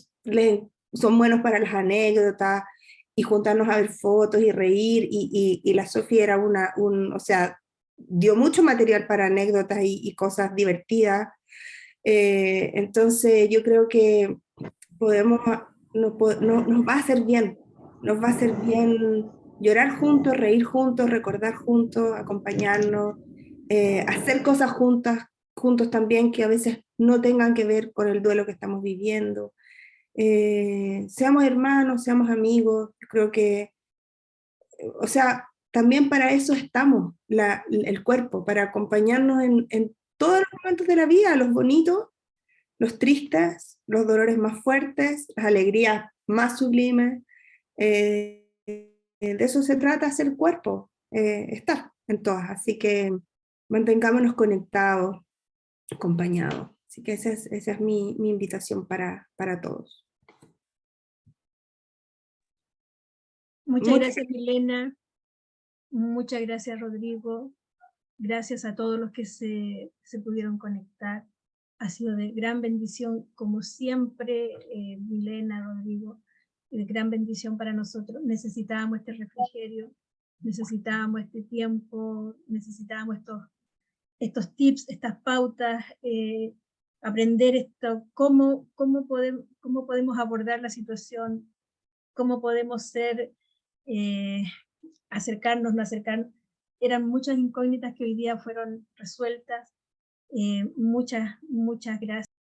son buenos para las anécdotas, y juntarnos a ver fotos y reír, y la Sofía era o sea, dio mucho material para anécdotas y cosas divertidas. Entonces yo creo que nos va a hacer bien, nos va a hacer bien llorar juntos, reír juntos, recordar juntos, acompañarnos, hacer cosas juntos también que a veces no tengan que ver con el duelo que estamos viviendo. Seamos hermanos, seamos amigos, yo creo que, o sea, también para eso estamos, el cuerpo, para acompañarnos en todos los momentos de la vida, los bonitos, los tristes, los dolores más fuertes, las alegrías más sublimes. De eso se trata ser cuerpo, estar en todas. Así que mantengámonos conectados, acompañados. Así que esa es mi invitación para todos.
Muchas gracias, Milena. Muchas gracias, Rodrigo. Gracias a todos los que se pudieron conectar. Ha sido de gran bendición, como siempre, Milena, Rodrigo, de gran bendición para nosotros. Necesitábamos este refrigerio, necesitábamos este tiempo, necesitábamos estos tips, estas pautas, aprender esto, cómo podemos abordar la situación, cómo podemos acercarnos, no acercarnos. Eran muchas incógnitas que hoy día fueron resueltas. Muchas gracias.